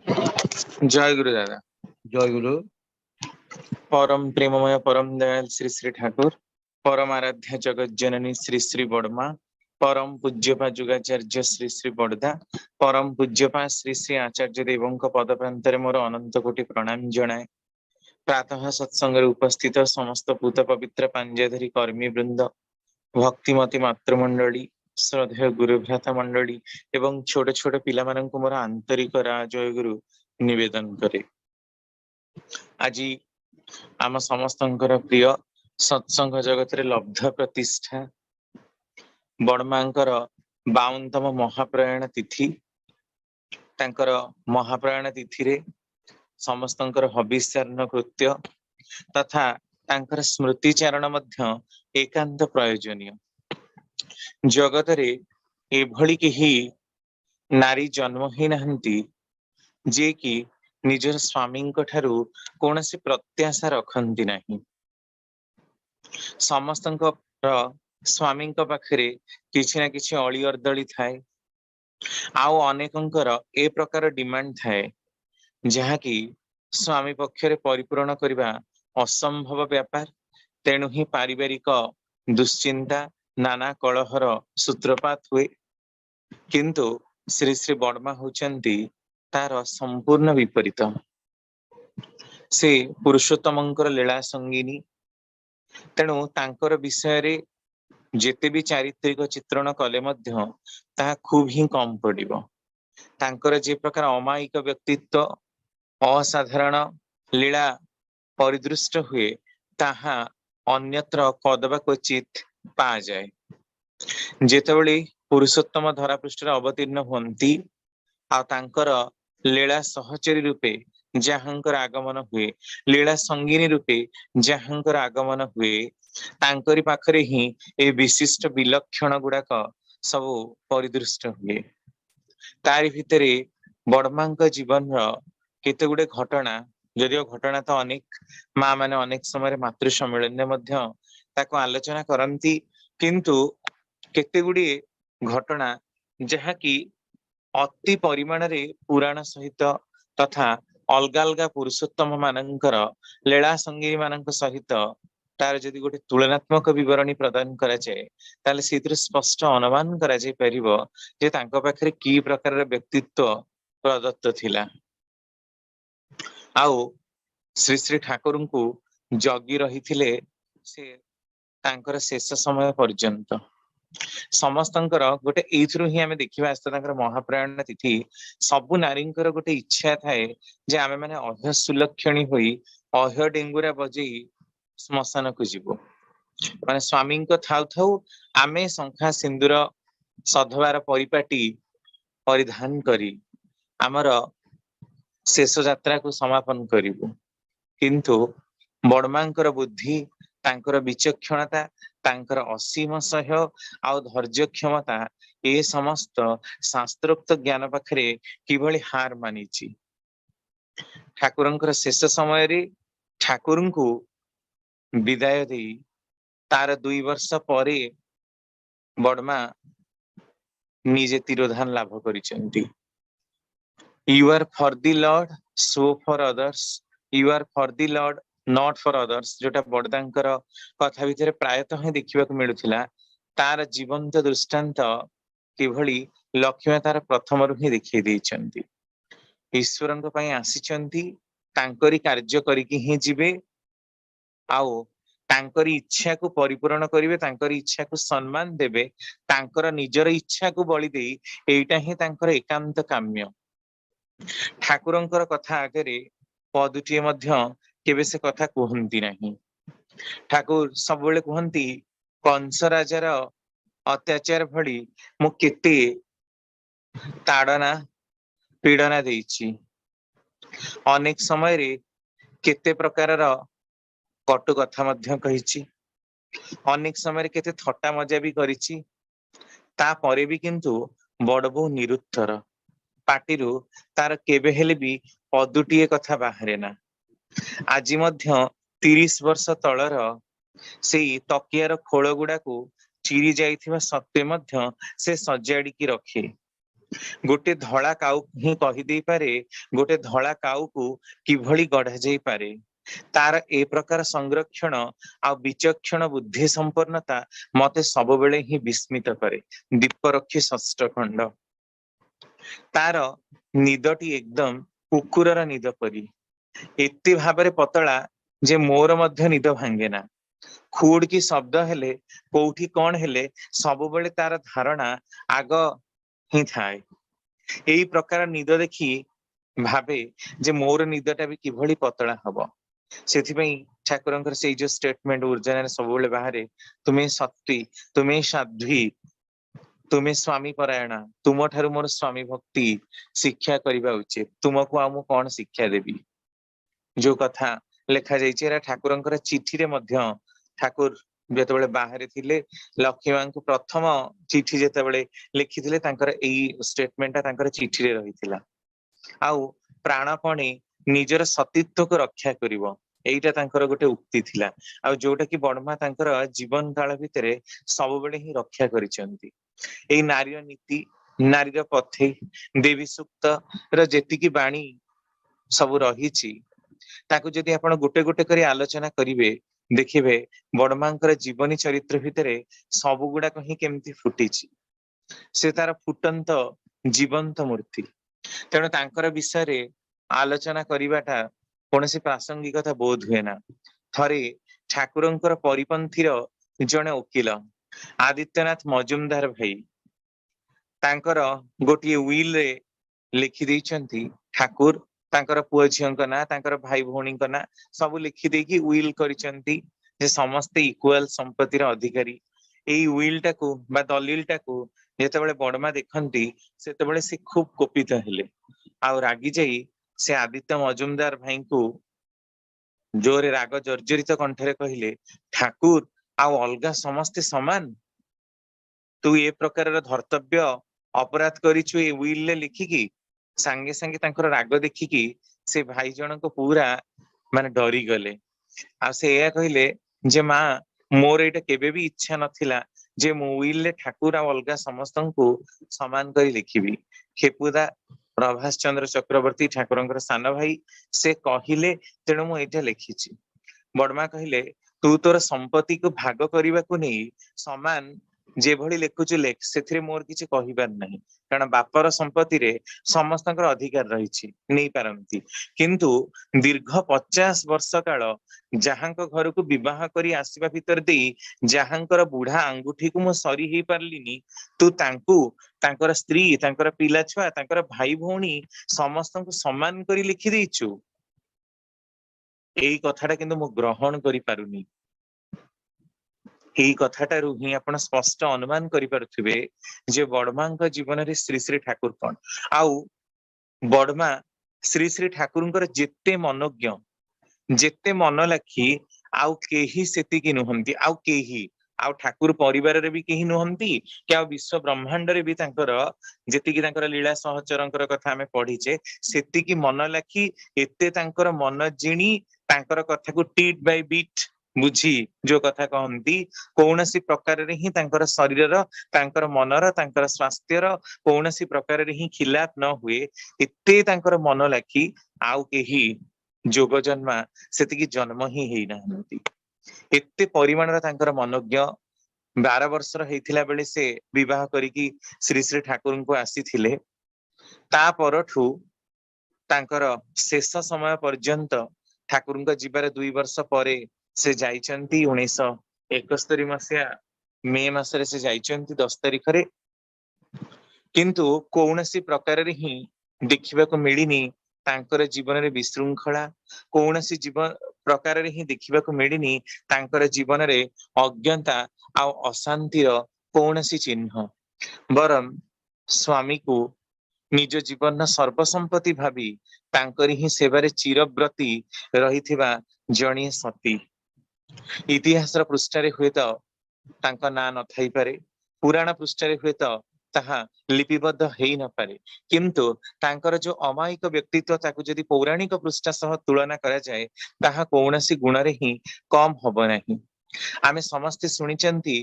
जय गुरु दादा। जय गुरु। परम प्रेममय परम दयाल श्री श्री ठाकुर, परम आराध्य जगत जननी श्री श्री बड़मा, परम पूज्यपा जुगाचार्य श्री श्री बड़दा, परम पूज्यपा श्री श्री आचार्य देवों पद प्रांतरे मोर अनंत कोटि प्रणाम जनाए। प्रातः सत्संग उपस्थित समस्त पूत पवित्र पांजधरी कर्मी वृंद, भक्तिमती मातृमंडली, श्रद्धेय गुरु भ्राता मंडली एवं छोट छोट पिला माननकु मोर आंतरिक जय गुरु निवेदन करे। आज आम समस्तंकर प्रिय सत्संग जगत रे लब्ध प्रतिष्ठा बड़मांकर 52तम महाप्रयाण तिथि। तांकर महाप्रयाण तिथि रे समस्तंकर हविष्यार्ण कृत्य तथा तांकर स्मृति चारण मध्य एकांत प्रयोजनीय। जगत रे एभली केही नारी जन्म ही नाहंती जे कि निजर स्वामी ठारू कौन सी प्रत्याशा रखती नहीं। समस्त स्वामी पाखरे किसी ना किसी अली अर्दली थाए, आउ अनेकंकर ए प्रकार डिमांड थाए जहाँकि स्वामी पक्षरे परिपूर्ण करने असंभव व्यापार। तेणु ही पारिवारिक दुश्चिंता नाना कलहर सूत्रपात हुए। किंतु श्री श्री बड़मा होचंती तार संपूर्ण विपरीत। से पुरुषोत्तमंकर लीला संगीनी। तेणु तांकर विषय रे जेते भी चारित्रिक चित्रण कले मध्य ताहा खूब ही कम पड़िबो। तांकर जे प्रकार अमायिक व्यक्तित्व असाधारण लीला परिदृष्ट हुए ताहा अन्यत्र कदबा क्वचित पा जाए। जेतेबेले पुरुषोत्तम धरा पृष्ठ अवतीर्ण हुंती आ तांकर लीला सहचरी रूपे जहाँकर आगमन हुए, लीला संगीनी रूपे जहाँकर आगमन हुए, तांकरी पाखरे ही ए विशिष्ट विलक्षण गुड़ाक सब परिदृष्ट हुए। तारि भितरे बड़मांक जीवन केते गुडे घटना, जदिओ घटना तो अनेक माँ माने अनेक समय मातृ सम्मेलन मध्य ताको आलोचना करती, किंतु केते गुडी घटना जहाँ कि अति परिमाण रे पुराण सहित तथा अलग अलग पुरुषोत्तम मानकर लीला संगी मान सहित तार जदि गोटे तुलनात्मक विवरणी प्रदान करा जाए ताले सेतिर स्पष्ट अनुमान करा जाय परिबो जे तांको पाखरे की प्रकार व्यक्तित्व प्रदत्त थिला। आउ श्री श्री ठाकुर को जगी रही से तांकर शेष समय पर्यंत समस्तंकर गोटे एथुरु ही आमे देखिबा आस्ते तांकर महाप्रयाण तिथि सबु नारींकर गोटे इच्छा थाए जे आमे माने अह्य सुलक्षणी होई अह्य डेंगुरा बजेई श्मशान को जीवो। माने स्वामी को थाउ थाउ आमे शंखा सिंदूर सधवार परिपाटी परिधान करी आमर शेष यात्रा को समापन करिवु। किंतु बड़मांकर बुद्धि, तांकर विचक्षणता, तांकर असीम सह्य आउ धैर्य क्षमता ए समस्त शास्त्रोक्त ज्ञान पाखरे किभली हार मानिछि। ठाकुरंकर शेष समय रे ठाकुर को विदाय दे तार 2 वर्ष परे बड़मा निजे तिरोधान लाभ करिसेंती। You are for the Lord so for others, you are for the Lord not for others, जोटा बड़दांकर कथा भितर प्रायतः देखा मिलूला। तार जीवंत दृष्टांत किभली लक्ष्मी तार प्रथम ही देखी देइछंती। ईश्वर आसीचंती तांकरी कार्य करिकी ही जीवे, आउ तांकरी इच्छा को परिपूर्ण करिवे, तांकरी इच्छा को सम्मान देवे, तांकर निजर इच्छा को बलि देई एइटा ही तांकर एकांत काम्य। ठाकुरंकर कथा आगे पदुटिए मध्य केबे से कथा कहती नहीं। ठाकुर सब कहती कंस राजार अत्याचार भली मु केते ताड़ना पीड़ना देइछि, अनेक समय रे केते प्रकार कटु कथा मध्य कहिछि, अनेक समय केते थट्टा मजा भी करिछि। तापरे भी किंतु बड़बो निरुत्तर, पाटिरु तार केबे हेले भी पदुटिए कथा बाहरे ना। आज मध्य 30 वर्ष तलर से तकियार खोल गुड़ा को चिरी जाइथिबा सत्वे मध्य से सजाड़ी की रखे। गोटे धला काऊ ही कही दे पारे गोटे धला काऊ को किभली गढ़ा जाई पारे। तार ए प्रकार संरक्षण आ विचक्षण बुद्धि संपन्नता मते सब बेले ही विस्मित करे। दीपरक्षी षष्ठ खंड। तार निदटी एकदम कुकुरर निद परी, एते भाबरे पतला जे मोर मध्य निद भांगेना। खुड़ की शब्द हेले कोठी कौन हेले सब बेले तार धारणा आग ही थाए। एई प्रकार निद देखी भाबे जे मोर निदटा भी किभली पतला हब। सेथिपई ठाकुरंकर से जो स्टेटमेंट ऊर्जा सब बेले बाहरे, तुम्हें सत्वी, तुम्हें साध्वी, तुम्हें स्वामी परायणा, तुम ठारु मोर स्वामी भक्ति शिक्षा करबा उचित। तुमको आ मु कौन शिक्षा देबी। जो कथा लेखा जाइए एरा ठाकुरंकर चिठी रे मध्य ठाकुर जेतेबेले बाहरे थिले लक्ष्मी मां को प्रथम चिठी जेतेबेले लिखिथिले तांकर एई स्टेटमेंट तांकर चिठी रे रहिथिला। आउ प्राणपणे निजर सतीत्व को रक्षा करिवो एइटा तांकर गोटे उक्ति थिला। आउ जोटा कि बड़मा तांकर जीवन काल भितरे सब बेले ही रक्षा करिसेंती। एई नारीर नीति, नारीर पथे, देवी सूक्त र जेतिकी बाणी सब रहिछि ताकू जदि आपण गोटे गोटे करी आलोचना करिवे देखिबे बड़मांकर जीवनी चरित्र भितरे सब गुड़ाक ही केमती फुटिछि। से तार फुटंत जीवंत मूर्ति। तेणु तांकर विषय रे आलोचना करिवाटा कोनसी प्रासंगिकता बोध हुए ना। थरे ठाकुरंकर परिपंथीर जणे वकील आदित्यनाथ मजुमदार भाई तांकर गोटे विल रे लिखि दैछंती ठाकुर तांकर पुओ झियंक ना तांकर भाई भौणी ना सब लिखि देकी विल करिसंती जे समस्त इक्वल संपत्तिर अधिकारी। एई विल टाकू बा दलील टाकू जेतेबेले बड़मा देखंती सेतेबेले से खूब कोपित हेले। आ रागी जाई से आदित्य मजुमदार भाई को जोरे राग जर्जरित कंठरे कहिले, ठाकुर आ अलगा समस्ते समान। तू ए प्रकार धर्तव्य अपराध करिछु ए विल ले लिखिकी। सांगे सांगे तांकर राग देखिकी से भाई जन को पूरा माने डरी गले। आ से एया कहिले जे मां मोर एटा केबे भी इच्छा नथिला जे मो विल ले ठाकुर आ अलगा समस्तंकु समान करी लिखिबी। खेपुदा प्रभास चंद्र चक्रवर्ती ठाकुरंकर सान भाई से कहिले तेणु मु एटा लिखिछि। बड़मा कहिले तू तोर संपत्ति को भाग करबा को नहीं समान जे भली लेखुछु लेख सेथिरे मोर किछि कहिबार नहीं। कारण बापर संपत्ति रे समस्तंकर अधिकार रहिछि नहीं पारंती। किंतु दीर्घ 50 वर्ष काल जहांक घर को विवाह करी आसीबा भीतर देई जहांकर बुढ़ा अंगूठी को मु सरी ही पारलिनी तू तांकू तांकर स्त्री तांकर पिला छुआ तांकर भाई भौणी समस्तंक समान करी लिखि देइछु। एई कथाटा किंतु मु ग्रहण करि पारुनी। एई कथाटारु ही आपण स्पष्ट अनुमान करि पारुथिबे जे बड़मांक जीवन रे श्री श्री ठाकुर कोन। आउ बड़मा श्री श्री ठाकुरंकर जेते मनोज्ञ जेते मन लाखी आउ केही सेतिकी नुहंती। आउ केही आउ ठाकुर परिवार रे भी केही नुहंती कि आउ विश्व ब्रह्मांड रे भी तांकर जेतिकी तांकर लीला सहचरंकर कथा हमें पढ़ीचे सेतिकी मन लाखी एते तांकर मन जिणी तांकर कथा को टीट बाय बीट बुझी जो कथा कहती कौनसी प्रकार रे ही तांकर शरीर तांकर मनर तांकर स्वास्थ्यर कौनसी प्रकार रे ही खिलाफ न हुए एते तांकर मन लाखी आउ केही जोग जन्मा सेतिकी जन्म ही हेई नाहंती। एते परिमाणर तांकर मनोज्ञ 12 वर्षर हेइथिला बेले से विवाह करिकी श्री श्री ठाकुर को आसीथिले। ता परठू तांकर शेष समय पर्यंत ठाकुर जीवार 2 वर्ष परे से जाइचंती 1971 मसिया मे मासरे से जाइचंती 10 तारिख रे। किंतु कौनसी प्रकार रे ही देखिबा को मिलिनी तांकर जीवन रे विशृंखला कौनसी जीवन प्रकार रे ही देखिबा को मिलिनी तांकर जीवन रे अज्ञता आ अशांतिर कौनसी चिन्ह। बरम स्वामी को निज जीवन सर्वसंपत्ति भावी तांकरी ही सेवारे चिरव्रती रहिथिबा जणी सती। इतिहास पृष्ठ हुए तो तांका ना न थाई पारे, पुराण पृष्ठ हुए तो ताहा लिपिबद्ध हेई न पारे, किंतु तांकर जो अमायिक व्यक्तित्व ताकू जदि पौराणिक पृष्ठ सह तुलना करा जाए ताहा कौनसी गुण रे ही कम हब नहीं। आमे समस्ते सुनिचंती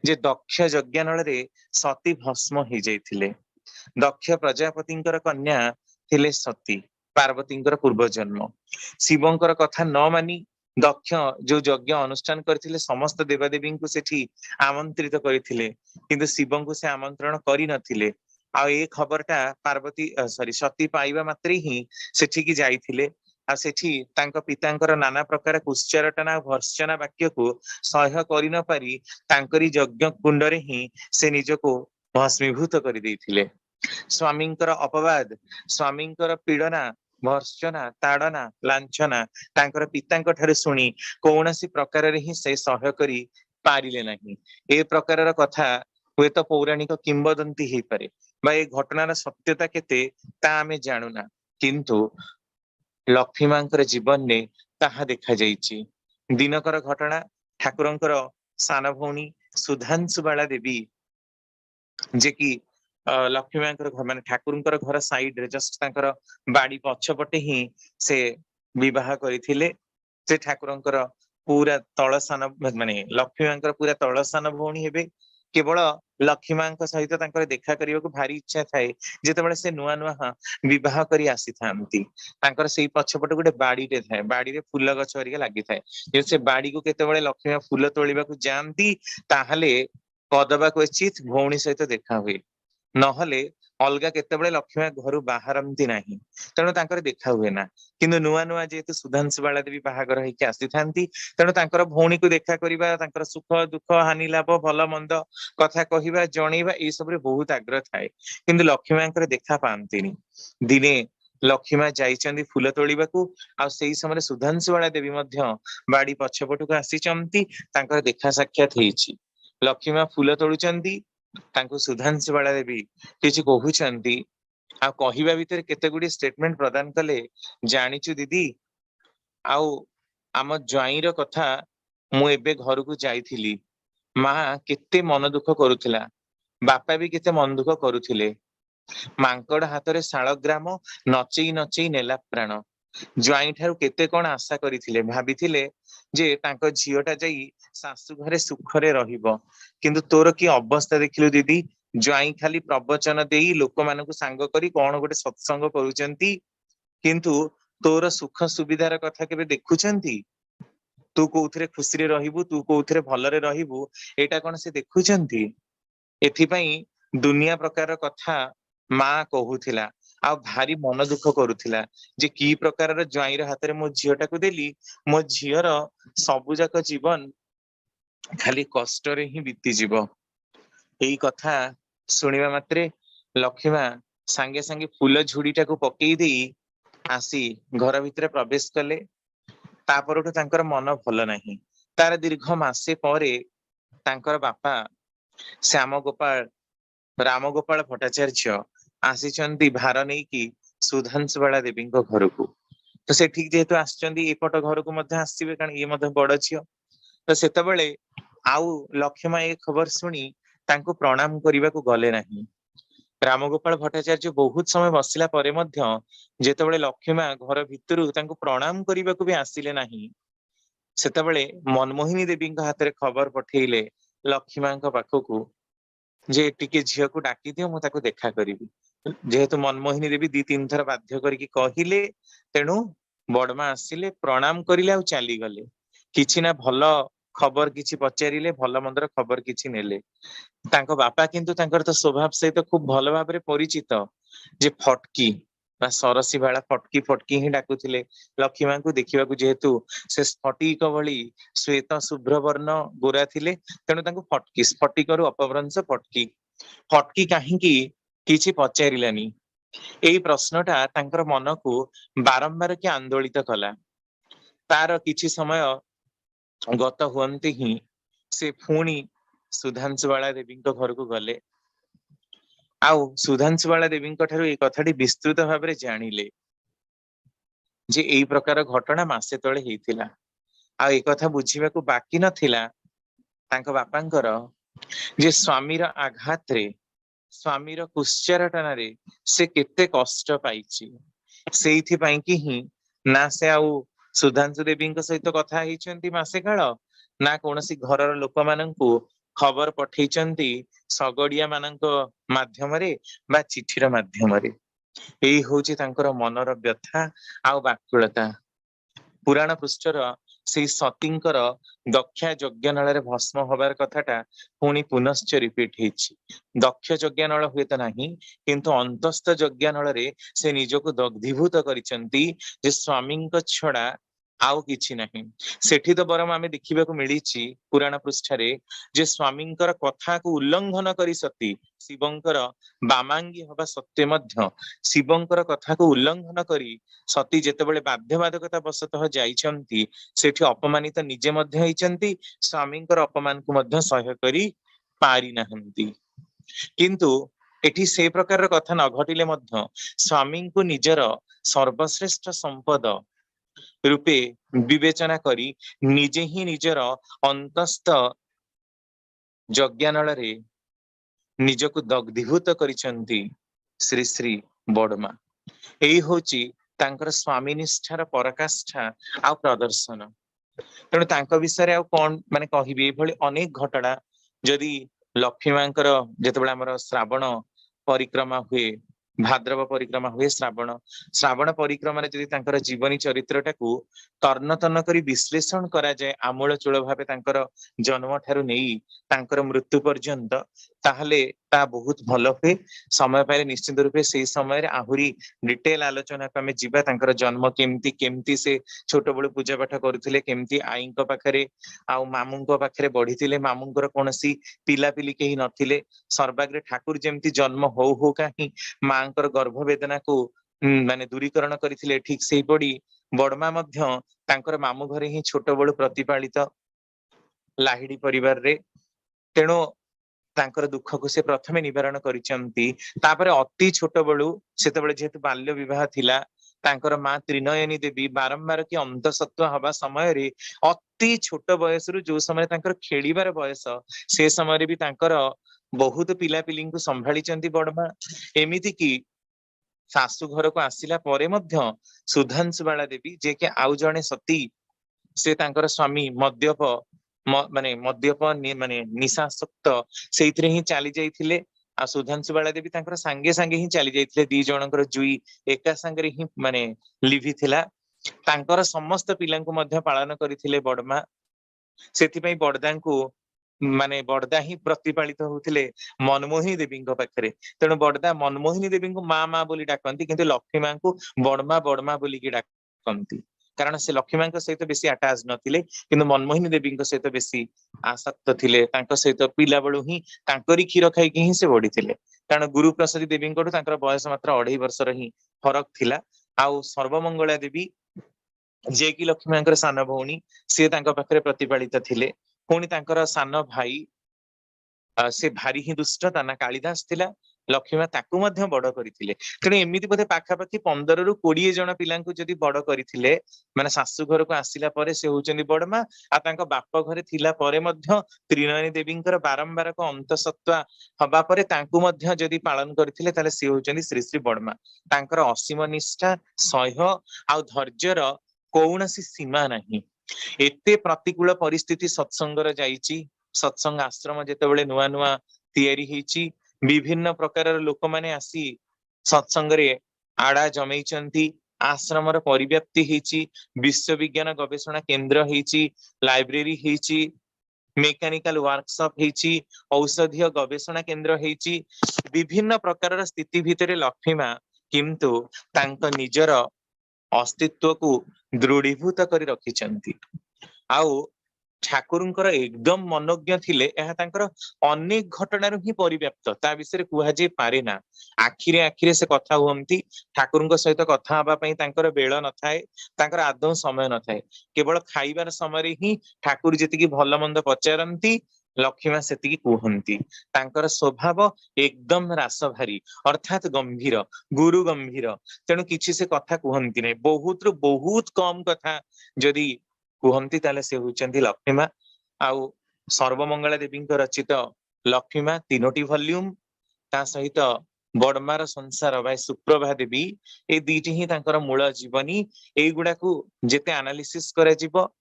जे दक्ष यज्ञानल रे सती भस्म हो जाइथिले। दक्ष प्रजापतिंकर कन्या थिले सती, पार्वतींकर पूर्व जन्म। शिवंकर कथा न मानी दक्ष जो यज्ञ अनुष्ठान करथिले समस्त देवादेवी को सेठी आमंत्रित करथिले, किंतु शिवं को से आमंत्रण करि नथिले। आ ए खबरटा पार्वती सॉरी सती पाइबा मात्रे ही सेठी की जाइथिले। आ सेठी तांको पितांकर नाना प्रकार कुश्चरटना भर्त्सना वाक्य को सह्य करि न पारी तांकरी यज्ञ कुंडरे ही से निजको भस्मीभूत कर देइथिले। स्वामींकर अपवाद, स्वामींकर पीड़ना भर्त्सना ताड़ना लांछना तांकर पितांक ठारे सुनी कौनसी प्रकार रे ही से सह्य करी पारिले नहीं। ए प्रकार कथा हुए तो पौराणिक किंबदंती ही पारे बा ए घटनार सत्यता केते ता आमे जानुना, किंतु लक्ष्मी मांकर जीवन ने ताहा देखा जाइछि। दिनकर घटना ठाकुरंकर सान भौणी सुधांशुबाला देवी जे कि लक्ष्मी मांकर घर माने ठाकुरंकर घर साइड रे जस्ट तांकर बाड़ी पछपटे ही से विवाह करिथिले। से ठाकुरंकर पूरा तळ सान माने लक्ष्मी मांकर पूरा तळ सान भौणी हेबे। केवल लक्ष्मी मांक सहित तांकर देखा करियो भारी इच्छा थाए जेतेबेले से नुआ नुआ विवाह करी आसी थांती। तांकर सेई पछपटे गोटे बाड़ीटे थाए, बाड़ी रे फूल गछ हरिका लागि थाए। जे से बाड़ी को केतेबेले लक्ष्मी फूल तोलिबा को जांती ताहले कदबा क्वचित भौणी सहित देखा हुए, नहले अलगा केतेबेले लक्ष्मी घर बाहरती नाही, तेणु तांकर देखा हुए ना। किंतु नुआ नुआ जेहेतु सुधांशुबाला देवी बाहागर होइके आसी थांती, तेणु तांकर भौणी को देखा करिबा, तांकर सुख दुख हानि लाभ भल मंद कथा कहिबा जणैबा ए सब रे बहुत आग्रह थाए, किंतु लक्ष्मी मांकर देखा पांतीनी। दिने लक्ष्मी मां जाइचंदी फूल तोलिबाकू, आ सेई समय सुधांशुबाला देवी मध्य बाड़ी पछपटକୁ आसीचंती, तांकर देखा साक्षात हेइची। लक्ष्मी मां फूल तोलुचंदी, तांको सुधांशुबाला देवी किछि कहुचंती, आ कहिबा भितर केते गुडी स्टेटमेंट प्रदान कले, जानिचु दीदी आउ आम ज्वाईर कथा मु एबे घर को जाइथिली, मां केते मन दुख करुथिला, बापा भी केते मन दुख करुथिले। मांकड़ हाथ रे शालग्राम नचेई नचेई नेला प्राण। ज्वाई ठारू केते कोन आशा करिथिले, भाबिथिले जे तांको झियोटा जाई सासु घरे सुखरे रहिबो, किंतु तोर की अवस्था देखिलु दीदी। ज्वाई खाली प्रवचन देई लोक मानकु सांग करी कोन गोटे सत्संग करूचंती, किंतु तोर सुख सुविधार कथा केबे देखुचंती? तू कोउथरे खुशी रे रहिबु, तू कोउथरे भलरे रहिबु, एटा कोन से देखुचंती? एथिपाई दुनिया प्रकार कथा मां कहुथिला, आ भारी मन दुख करुथिला जे की प्रकार ज्वाईर हाथ रे मो झियोटा को देली, मो झियर सबु जाक जीवन खाली कष्ट रे ही बीती जीव। एई कथा सुनिबा मात्रे लक्ष्मी सांगे सांगे फूल झुड़ीटा को पकेई देई आसी घर भितर प्रवेश कले। तापरठु तांकर मन भल नाही। तार दीर्घ मासे परे तांकर बापा श्याम गोपाल राम गोपाल भट्टाचार्य आसीचंती भार नहीं कि सुधांशुबाला देवी घर को। तो से ठीक जेहेतु आसचंती एपट घर को मध्य आसीबे, कारण ये मध्य बड़ झियो। तो सेतबेले आउ लक्ष्मी ए खबर सुनी तांको प्रणाम करने को गले नहीं। रामगोपाल भट्टाचार्य बहुत समय बसिला परे मध्य जेतेबेले लक्ष्मी घर भितरु तांको प्रणाम करने को भी आसिले नहीं, सेतेबेले मनमोहिनी देवी हाथ रे खबर पठेइले लक्ष्मी पाखकू जे टिके झियो को डाकी दियो, मु ताको देखा करिबी। जेहेतु मनमोहिनी देवी दी तीन थर बाध्य करके कहिले, तेणु बड़मा आसिले प्रणाम करिले आ चली गले। किछि ना भल खबर किछि पचारिले, भल मंदर खबर किछि नेले। तांको बापा किंतु तांकर तो स्वभाव सहित खूब भल भाबरे परिचित, जे फटकी बा सरसी बाला फटकी फटकी ही डाकुथिले लक्ष्मी मां को देखिबा को। जेहेतु से स्फटिक भली श्वेत शुभ्र वर्ण गोरा थिले, तेणु तांको फटकी, स्फटिकरु अपभ्रंश फटकी। फटकी काहींकी किछि पचारिलानी, एई प्रश्नटा तांकर मन को बारंबार के आंदोलित कला। तार किछि समय गत हुअन्ते ही से पुणी सुधांशुबाला देवी घर को गले। आउ सुधांशुबाला देवी ठारू ए कथाटी विस्तृत भाव में जानिले जे एई प्रकार घटना मासे तले हेइथिला। आ ए कथा बुझीबा को बाकी नथिला तांको बापांकर जे स्वामीर आघात रे, स्वामीर कुश्चरटना रे से केते कष्ट पाइछि। सेइथि पई कि ही ना से आउ सुधांशु देवी सहित कथा हेइचंती मासे काल, ना कोनसी घरर लोक माननकु खबर पठेइचंती सगड़िया मानक माध्यमरे बा चिठीर माध्यमरे। एई होची तांकर मनर व्यथा आउ व्याकुलता। पुराण पृष्ठर से सतींकर दक्ष यज्ञनाल भस्म हबार कथाटा पुणी पुनश्च रिपीट हेछि। दक्ष यज्ञनाल हुए तो नहीं किंतु अंतस्थ यज्ञनाल से निजको दग्धीभूत करिसंती जे स्वामी छड़ा आउ किछि नहीं। सेठी तो बरम आमे देखिबाकू मिलिछि पुराण पृष्ठरे जे स्वामींकर कथा को उल्लंघन करी सती शिवंकर बामांगी हवा सत्य मध्य शिवंकर कथा को उल्लंघन करी सती जेतेबेले बाध्यबाधकता वशतः जाइछंती सेठी अपमानित निजे मध्य होइछंती, स्वामींकर अपमान को मध्य सह्य करी पारि नाहंती। किंतु एठी से प्रकार कथा न घटिले मध्य स्वामी को निजर सर्वश्रेष्ठ संपद रूपे विवेचना करी निजे ही निजर अंतस्थ यज्ञानଳରେ निजको दग्धीभूत करिसंती श्री श्री बड़मा। एई होची तांकर स्वामी निष्ठार पराकाष्ठा आ प्रदर्शन। तेणु तांक विषय आउ कौन माने कहिबे एभली अनेक घटना जदि लक्ष्मी मांकर जेतेबेले हमर श्रावण परिक्रमा हुए भाद्रव परिक्रमा हुए श्रावण परिक्रमा जदि तांकर जीवनी चरित्रटाकू तर्न तर्न करी विश्लेषण करा जाए आमूल चूल भावे तांकर जन्म ठारू नेई तांकर मृत्यु पर्यंत ताहले ता बहुत भल हुए। समय पाइले निश्चित रूपे से समय रे आहुरी डिटेल आलोचना को आमे जिबा तांकर जन्म केमती केमती से छोट बळु पूजा पाठ करुथिले केमती आईंक पाखरे आ मामुंक पाखरे बढ़िथिले मामुंकर कोनसी पिला पिली केही नथिले सर्वाग्रे ठाकुर जेमती जन्म हो हो काहे मांकर गर्भ वेदना को माने दूरीकरण करिथिले ठीक सेही पड़ी बड़मा मध्य तांकर मामु घरे ही छोट बळु प्रतिपालित लाहिड़ी परिवार रे। तेणु तांकर दुख को से प्रथमे निवारण करिसंती। तापरे अति छोट बळु सेतेबेले जेहेतु बाल्य विवाह थिला तांकर मां त्रिनयनी देवी बारंबार कि अंतसत्व हवा समय रे अति छोट बयस रु जो समय तांकर खेलिबार बयस से समय रे भी तांकर बहुत पिला पिली को संभाळिचंती बड़मा। एमिति कि सासु घर को आसिला परे मध्य सुधांशु बाला देवी जे के आउ जणे सती से तांकर स्वामी मद्यप माने मद्यप माने निशासक्त सेइथिरे ही चली जाइथिले। आ सुधांशु बाला देवी तांकर संगे संगे ही चली जाइथिले दी जनकर जुई एका संगे ही माने लिभि थिला। तांकर समस्त पिलांको मध्य पालन करिथिले बड़मा। सेथि पई बड़दा को माने बड़दा ही प्रतिपालित होउथिले मनमोहिनी देवी पाखरे। तेणु बड़दा मनमोहिनी देवी को माँ माँ बोली डाकंती किंतु लक्ष्मी माँ को बड़मा बड़मा बोली की डाकंती कारण से लक्ष्मी माँ सहित बेसी अटैच नथिले किंतु मनमोहिनी देवी सहित बेसी आसक्त थिले। तांको सहित पिला बेलू ही तांकरी क्षीर खाइकी ही से बढ़िथिले कारण गुरु प्रसादी देवी तांकर बयस मात्र 2.5 वर्षर ही फरक थिला। आउ सर्वमंगला देवी जे कि लक्ष्मी मां सान भौणी से तांका पाखरे प्रतिपालित थिले। पुणी तांकर सान भाई से भारी ही दुष्ट ता ना कालिदास थिला लक्ष्मी मां ताकू मध्य बड़ करिथिले। तेणु एमिति बोधे पाखापाखि 15 रु 20 जन पिलांकु जदि बड़ करिथिले माने सासु घर को आसिला परे से होचंदी बड़मा आ तांका बाप घरे थिला परे मध्य त्रिनयनी देवींकर बारंबार को अंतसत्वा हबा परे तांकु मध्य जदि पालन करिथिले ताले से होचंदी श्री श्री बड़मा। तांकर असीम निष्ठा सह्य आ धैर्यर कौनसी सीमा नहीं। एते प्रतिकूल परिस्थिति सत्संगर जाइची सत्संग आश्रम जेतेबेले नुआ नुआ तैयारी हेची विभिन्न प्रकार लोक माने आसी सत्संग रे आड़ा जमैचंती। आश्रमर परिव्याप्ति हेची विश्वविज्ञान गवेषणा केंद्र हेची लाइब्रेरी हेची मेकानिकल वर्कशॉप हेची औषधीय गवेषणा केंद्र हेची विभिन्न प्रकार स्थिति भितरे लक्ष्मी मां किंतु तांक निजर अस्तित्व को दृढ़ीभूत कर रखिचंती। आउ ठाकुरंकर एकदम मनोज्ञ थिले एहा तांकर अनेक घटनारु ही परिव्याप्त ता विषय कुहा जे पारे ना। आखिरे आखिरे से कथा हुअंती ठाकुरंक सहित कथा हबा पई तांकर बेळ न थाए तांकर आदौ समय न थाए केवल खाइबार समय ही ठाकुर जेतिकी भल मंद पचारंती लक्ष्मी सेतिकी कुहंती। तांकर स्वभाव एकदम रासभारी अर्थात गंभीर गुरु गंभीर। तेणु किछि से कथा कुहंती नै बहुत रु बहुत कम कथा जदि कुहंती ताले से होचंती लक्ष्मी मां। आउ सर्वमंगला देवी रचित लक्ष्मी मां 3टी वॉल्यूम ता सहित बड़मार संसार भाई सुप्रभा देवी ए दीटी ही तांकर मूल जीवनी एगुडा को जेते एनालिसिस करा जिवो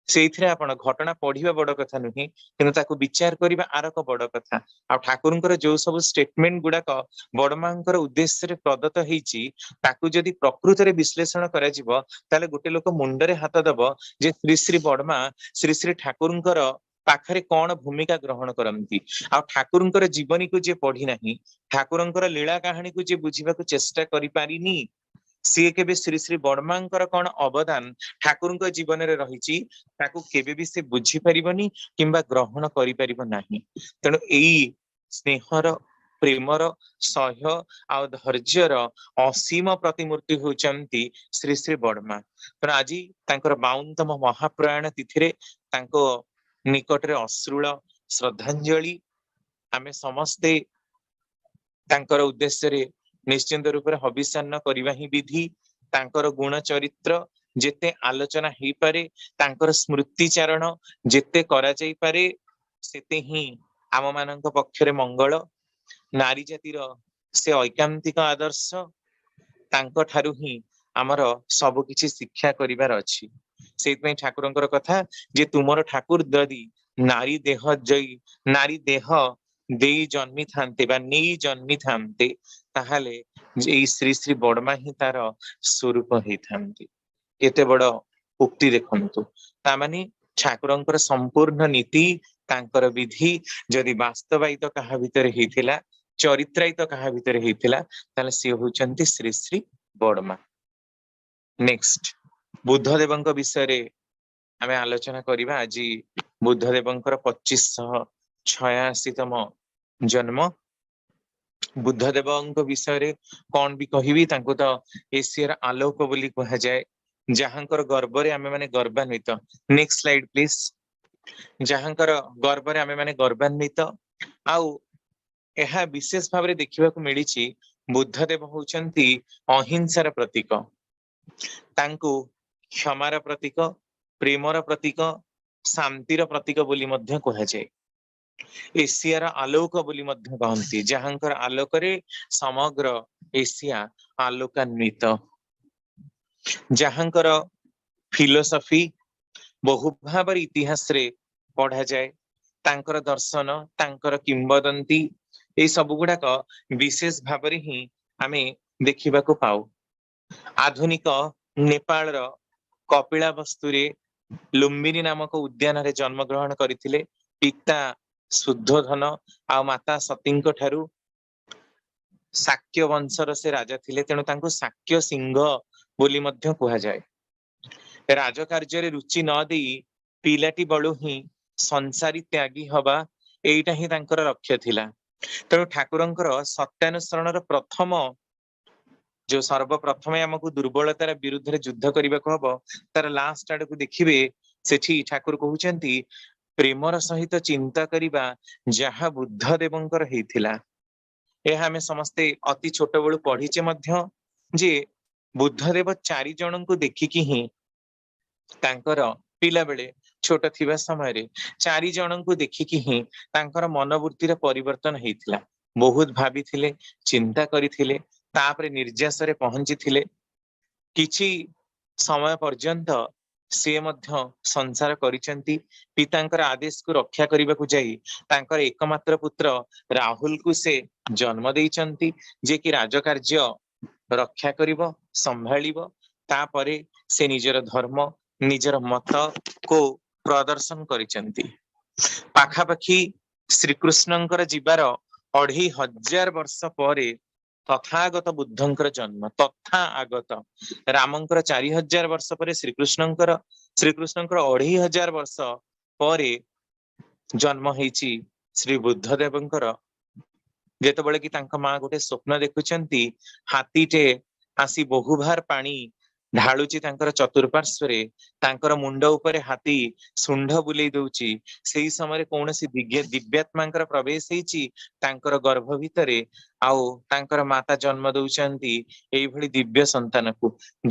ସେଇଥିରେ ଆପଣ ଘଟଣା ପଢିବା ବଡ କଥା ନୁହେଁ, କିନ୍ତୁ ତାକୁ ବିଚାର କରିବା ଆରକ ବଡ କଥା। ଆଉ ଠାକୁରଙ୍କର ଯୋଉ ସବୁ ଷ୍ଟେଟମେଣ୍ଟ ଗୁଡାକ ବଡମାଙ୍କର ଉଦ୍ଦେଶ୍ୟରେ ପ୍ରଦତ୍ତ ହେଇଛି, ତାକୁ ଯଦି ପ୍ରକୃତରେ ବିଶ୍ଳେଷଣ କରାଯିବ, ତାହେଲେ ଗୋଟେ ଲୋକ ମୁଣ୍ଡରେ ହାତ ଦବ ଯେ ଶ୍ରୀ ଶ୍ରୀ ବଡମା ଶ୍ରୀ ଶ୍ରୀ ଠାକୁରଙ୍କର ପାଖରେ କଣ ଭୂମିକା ଗ୍ରହଣ କରନ୍ତି। ଆଉ ଠାକୁରଙ୍କର ଜୀବନୀକୁ ଯିଏ ପଢି ନାହିଁ, ଠାକୁରଙ୍କର ଲୀଳା କାହାଣୀକୁ ଯିଏ ବୁଝିବାକୁ ଚେଷ୍ଟା କରିପାରିନି, ସିଏ କେବେ ଶ୍ରୀ ଶ୍ରୀ ବଡମାଙ୍କର କଣ ଅବଦାନ ଠାକୁରଙ୍କ ଜୀବନରେ ରହିଛି ତାକୁ କେବେ ବି ସେ ବୁଝିପାରିବନି କିମ୍ବା ଗ୍ରହଣ କରିପାରିବ ନାହିଁ। ତେଣୁ ଏଇ ସ୍ନେହର, ପ୍ରେମର, ସହ୍ୟ ଆଉ ଧୈର୍ଯ୍ୟର ଅସୀମ ପ୍ରତିମୂର୍ତ୍ତି ହଉଛନ୍ତି ଶ୍ରୀ ଶ୍ରୀ ବଡମା। ତେଣୁ ଆଜି ତାଙ୍କର 52ତମ ମହାପ୍ରୟାଣ ତିଥିରେ ତାଙ୍କ ନିକଟରେ ଅଶ୍ରୁଳ ଶ୍ରଦ୍ଧାଞ୍ଜଳି ଆମେ ସମସ୍ତେ ତାଙ୍କର ଉଦ୍ଦେଶ୍ୟରେ ନିଶ୍ଚିନ୍ତ ରୂପରେ ହବିଷାନ୍ନ କରିବା ହିଁ ବିଧି। ତାଙ୍କର ଗୁଣ ଚରିତ୍ର ଯେତେ ଆଲୋଚନା ହେଇପାରେ, ତାଙ୍କର ସ୍ମୃତିଚାରଣ ଯେତେ କରାଯାଇପାରେ, ସେତେ ହିଁ ଆମ ମାନଙ୍କ ପକ୍ଷରେ ମଙ୍ଗଳ। ନାରୀ ଜାତିର ସେ ଐକାନ୍ତିକ ଆଦର୍ଶ, ତାଙ୍କ ଠାରୁ ହିଁ ଆମର ସବୁ କିଛି ଶିକ୍ଷା କରିବାର ଅଛି। ସେଇଥିପାଇଁ ଠାକୁରଙ୍କର କଥା ଯେ ତୁମର ଠାକୁର ଯଦି ନାରୀ ଦେହ ଜୟୀ, ନାରୀ ଦେହ ଦେଇ ଜନ୍ମିଥାନ୍ତେ ବା ନେଇ ଜନ୍ମିଥାନ୍ତେ, ତାହେଲେ ଏଇ ଶ୍ରୀ ଶ୍ରୀ ବଡମା ହିଁ ତାର ସ୍ୱରୂପ ହେଇଥାନ୍ତି। ଏତେ ବଡ ଉକ୍ତି ଦେଖନ୍ତୁ। ତାମାନେ ଠାକୁରଙ୍କର ସମ୍ପୂର୍ଣ୍ଣ ନୀତି, ତାଙ୍କର ବିଧି ଯଦି ବାସ୍ତବାୟିତ କାହା ଭିତରେ ହେଇଥିଲା, ଚରିତ୍ରାୟିତ କାହା ଭିତରେ ହେଇଥିଲା, ତାହେଲେ ସିଏ ହଉଛନ୍ତି ଶ୍ରୀ ଶ୍ରୀ ବଡମା। ନେକ୍ସଟ, ବୁଦ୍ଧଦେବଙ୍କ ବିଷୟରେ ଆମେ ଆଲୋଚନା କରିବା। ଆଜି ବୁଦ୍ଧଦେବଙ୍କର 2586ତମ ଜନ୍ମ। ବୁଦ୍ଧଦେବଙ୍କ ବିଷୟରେ କଣ ବି କହିବି, ତାଙ୍କୁ ତ ଏସିଆର ଆଲୋକ ବୋଲି କୁହାଯାଏ, ଯାହାଙ୍କର ଗର୍ବରେ ଆମେ ମାନେ ଗର୍ବାନ୍ୱିତ। Next slide please. ଯାହାଙ୍କର ଗର୍ବରେ ଆମେ ମାନେ ଗର୍ବାନ୍ୱିତ। ଆଉ ଏହା ବିଶେଷ ଭାବରେ ଦେଖିବାକୁ ମିଳିଛି, ବୁଦ୍ଧଦେବ ହଉଛନ୍ତି ଅହିଂସାର ପ୍ରତୀକ। ତାଙ୍କୁ କ୍ଷମାର ପ୍ରତୀକ, ପ୍ରେମର ପ୍ରତୀକ, ଶାନ୍ତିର ପ୍ରତୀକ ବୋଲି ମଧ୍ୟ କୁହାଯାଏ। ଏସିଆର ଆଲୋକ ବୋଲି ମଧ୍ୟ କହନ୍ତି, ଯାହାଙ୍କର ଆଲୋକରେ ସମଗ୍ର ଏସିଆ ଆଲୋକାନ୍ୱିତ। ଯାହାଙ୍କର ଫିଲୋସଫି ବହୁ ଭାବରେ ଇତିହାସରେ ପଢାଯାଏ, ତାଙ୍କର ଦର୍ଶନ, ତାଙ୍କର କିମ୍ବଦନ୍ତୀ, ଏଇ ସବୁ ଗୁଡାକ ବିଶେଷ ଭାବରେ ହିଁ ଆମେ ଦେଖିବାକୁ ପାଉ। ଆଧୁନିକ ନେପାଳର କପିଳାବସ୍ତୁରେ ଲୁମ୍ବିନୀ ନାମକ ଉଦ୍ୟାନରେ ଜନ୍ମଗ୍ରହଣ କରିଥିଲେ। ପିତା ଶୁଦ୍ଧୋଧନ ଆଉ ମାତା ସତୀଙ୍କ ଠାରୁ ଶାକ୍ୟ ବଂଶର ସେ ରାଜା ଥିଲେ, ତେଣୁ ତାଙ୍କୁ ଶାକ୍ୟ ସିଂହ ବୋଲି ମଧ୍ୟ କୁହାଯାଏ। ରାଜକାର୍ଯ୍ୟରେ ରୁଚି ନ ଦେଇ ପିଲାଟି ବଳୁ ହିଁ ସଂସାରୀ ତ୍ୟାଗୀ ହବା, ଏଇଟା ହିଁ ତାଙ୍କର ଲକ୍ଷ୍ୟ ଥିଲା। ତେଣୁ ଠାକୁରଙ୍କର ସତ୍ୟାନୁସରଣର ପ୍ରଥମ, ଯୋଉ ସର୍ବପ୍ରଥମେ ଆମକୁ ଦୁର୍ବଳତାର ବିରୁଦ୍ଧରେ ଯୁଦ୍ଧ କରିବାକୁ ହବ, ତାର ଲାଷ୍ଟ ଆଡକୁ ଦେଖିବେ, ସେଠି ଠାକୁର କହୁଛନ୍ତି ପ୍ରେମର ସହିତ ଚିନ୍ତା କରିବା ଯାହା ବୁଦ୍ଧ ଦେବଙ୍କର ହେଇଥିଲା। ଏହା ଆମେ ସମସ୍ତେ ଅତି ଛୋଟ ବେଳୁ ପଢିଛେ ମଧ୍ୟ, ଯେ ବୁଦ୍ଧଦେବ 4 ଜଣଙ୍କୁ ଦେଖିକି ହିଁ ତାଙ୍କର ପିଲାବେଳେ ଛୋଟ ଥିବା ସମୟରେ 4 ଜଣଙ୍କୁ ଦେଖିକି ହିଁ ତାଙ୍କର ମନୋବୃତ୍ତିର ପରିବର୍ତ୍ତନ ହେଇଥିଲା। ବହୁତ ଭାବିଥିଲେ, ଚିନ୍ତା କରିଥିଲେ, ତାପରେ ନିର୍ଯାସରେ ପହଞ୍ଚିଥିଲେ। କିଛି ସମୟ ପର୍ଯ୍ୟନ୍ତ ସେ ମଧ୍ୟ ସଂସାର କରିଛନ୍ତି। ପିତାଙ୍କର ଆଦେଶକୁ ରକ୍ଷା କରିବାକୁ ଯାଇ ତାଙ୍କର ଏକମାତ୍ର ପୁତ୍ର ରାହୁଲକୁ ସେ ଜନ୍ମ ଦେଇଛନ୍ତି, ଯେ କି ରାଜକାର୍ଯ୍ୟ ରକ୍ଷା କରିବ, ସମ୍ଭାଳିବ। ତାପରେ ସେ ନିଜର ଧର୍ମ, ନିଜର ମତକୁ ପ୍ରଦର୍ଶନ କରିଛନ୍ତି। ପାଖାପାଖି ଶ୍ରୀକୃଷ୍ଣଙ୍କର ଯିବାର 2500 ବର୍ଷ ପରେ ତଥାଗତ ବୁଦ୍ଧଙ୍କର ଜନ୍ମ। ତଥା ଆଗତ ରାମଙ୍କର 4000 ବର୍ଷ ପରେ ଶ୍ରୀକୃଷ୍ଣଙ୍କର, ଶ୍ରୀକୃଷ୍ଣଙ୍କର 2500 ବର୍ଷ ପରେ ଜନ୍ମ ହେଇଛି ଶ୍ରୀ ବୁଦ୍ଧଦେବଙ୍କର। ଯେତେବେଳେ କି ତାଙ୍କ ମା ଗୋଟେ ସ୍ୱପ୍ନ ଦେଖୁଛନ୍ତି, ହାତୀଟେ ଆସି ବହୁବାର ପାଣି ଢାଳୁଛି ତାଙ୍କର ଚତୁଃପାର୍ଶ୍ଵରେ, ତାଙ୍କର ମୁଣ୍ଡ ଉପରେ ହାତୀ ଶୁଣ୍ଢ ବୁଲେଇ ଦଉଛି। ସେଇ ସମୟରେ କୌଣସି ଦିବ୍ୟାତ୍ମାଙ୍କର ପ୍ରବେଶ ହେଇଛି ତାଙ୍କର ଗର୍ଭ ଭିତରେ, ଆଉ ତାଙ୍କର ମାତା ଜନ୍ମ ଦଉଛନ୍ତି ଏଇଭଳି ଦିବ୍ୟ ସନ୍ତାନକୁ।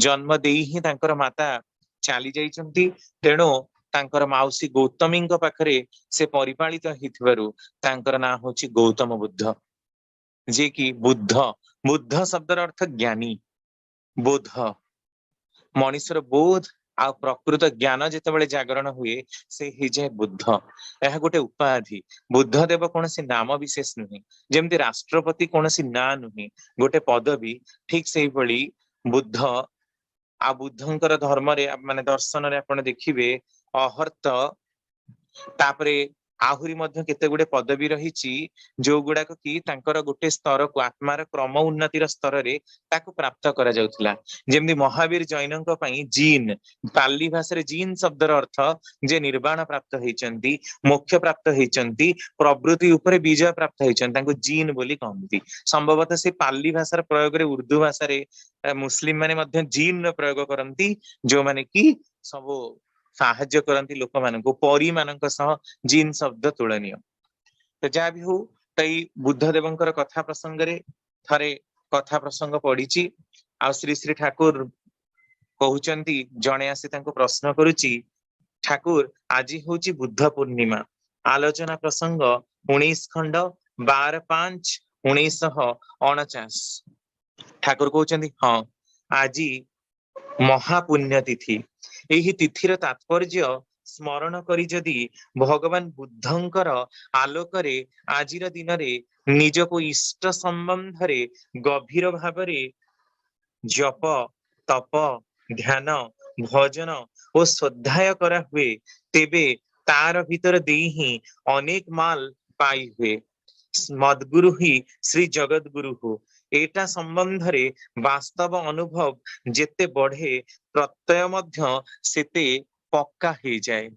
ଜନ୍ମ ଦେଇ ହିଁ ତାଙ୍କର ମାତା ଚାଲି ଯାଇଛନ୍ତି। ତେଣୁ ତାଙ୍କର ମାଉସୀ ଗୌତମୀଙ୍କ ପାଖରେ ସେ ପରିପାଳିତ ହେଇଥିବାରୁ ତାଙ୍କର ନାଁ ହଉଛି ଗୌତମ ବୁଦ୍ଧ, ଯିଏ କି ବୁଦ୍ଧ, ବୁଦ୍ଧ ଶବ୍ଦର ଅର୍ଥ ଜ୍ଞାନୀ। ବୋଧ, ମଣିଷର ବୋଧ आ प्रकृत ज्ञान जितेबाला जागरण हुए से ही जाए बुद्ध। यह गोटे उपाधि। बुद्ध देव कौन सी नाम विशेष नुहे, जमती राष्ट्रपति कौन सी ना नुहे, गोटे पदवी। ठीक से भली बुद्ध आ बुद्धंकर धर्म रे माने दर्शन रे आपण देखिबे अहर्त तापरे आहुरी मध्य केते गुडे पदवी रहिछि जो गुडाक कि तांकर गोटे स्तर को आत्मार क्रम उन्नतिर स्तर रे ताकु प्राप्त करा जाउथला। जेमि महावीर जैनक पई जीन, पाली भाषा रे जीन शब्दर अर्थ जे निर्वाण प्राप्त होइचंती, मोक्ष प्राप्त होइचंती, प्रवृत्ति ऊपर विजय प्राप्त होइचंती, तांको जीन बोली कहंती। संभवतः से पाली भाषार प्रयोग रे उर्दू भाषा रे मुस्लिम माने मध्य जीन रो प्रयोग करंती, जो माने कि सब साहाଯ୍य करंती लोक मानको परी मानक सह जीन शब्द तुलनीय। तो जहाँ भी हो तई बुद्ध देवंकर कथा प्रसंग रे थरे कथा प्रसंग पढ़ी। आ श्री श्री ठाकुर कहउचंती जणे आसी तांको प्रश्न करूची, ठाकुर आज होची बुद्ध पूर्णिमा, आलोचना प्रसंग 19 खंड 12/5/1949। ठाकुर कहउचंती हाँ आज महापुण्य तिथि। एही तिथिर तात्पर्य स्मरण करी जदि भगवान बुद्धंकर आलोकरे आजिर दिन रे निजको इष्ट संबंध रे गभीर भावरे जप, तप, ध्यान, भजन और श्रद्धाय करा हुए, तेबे तार भीतर देई ही अनेक माल पाई हुए। मदगुरु ही श्री जगत गुरु हो। एटा संबंध रे वास्तव अनुभव जेते बढ़े प्रत्यय मध्य सेते पक्का ही जाए।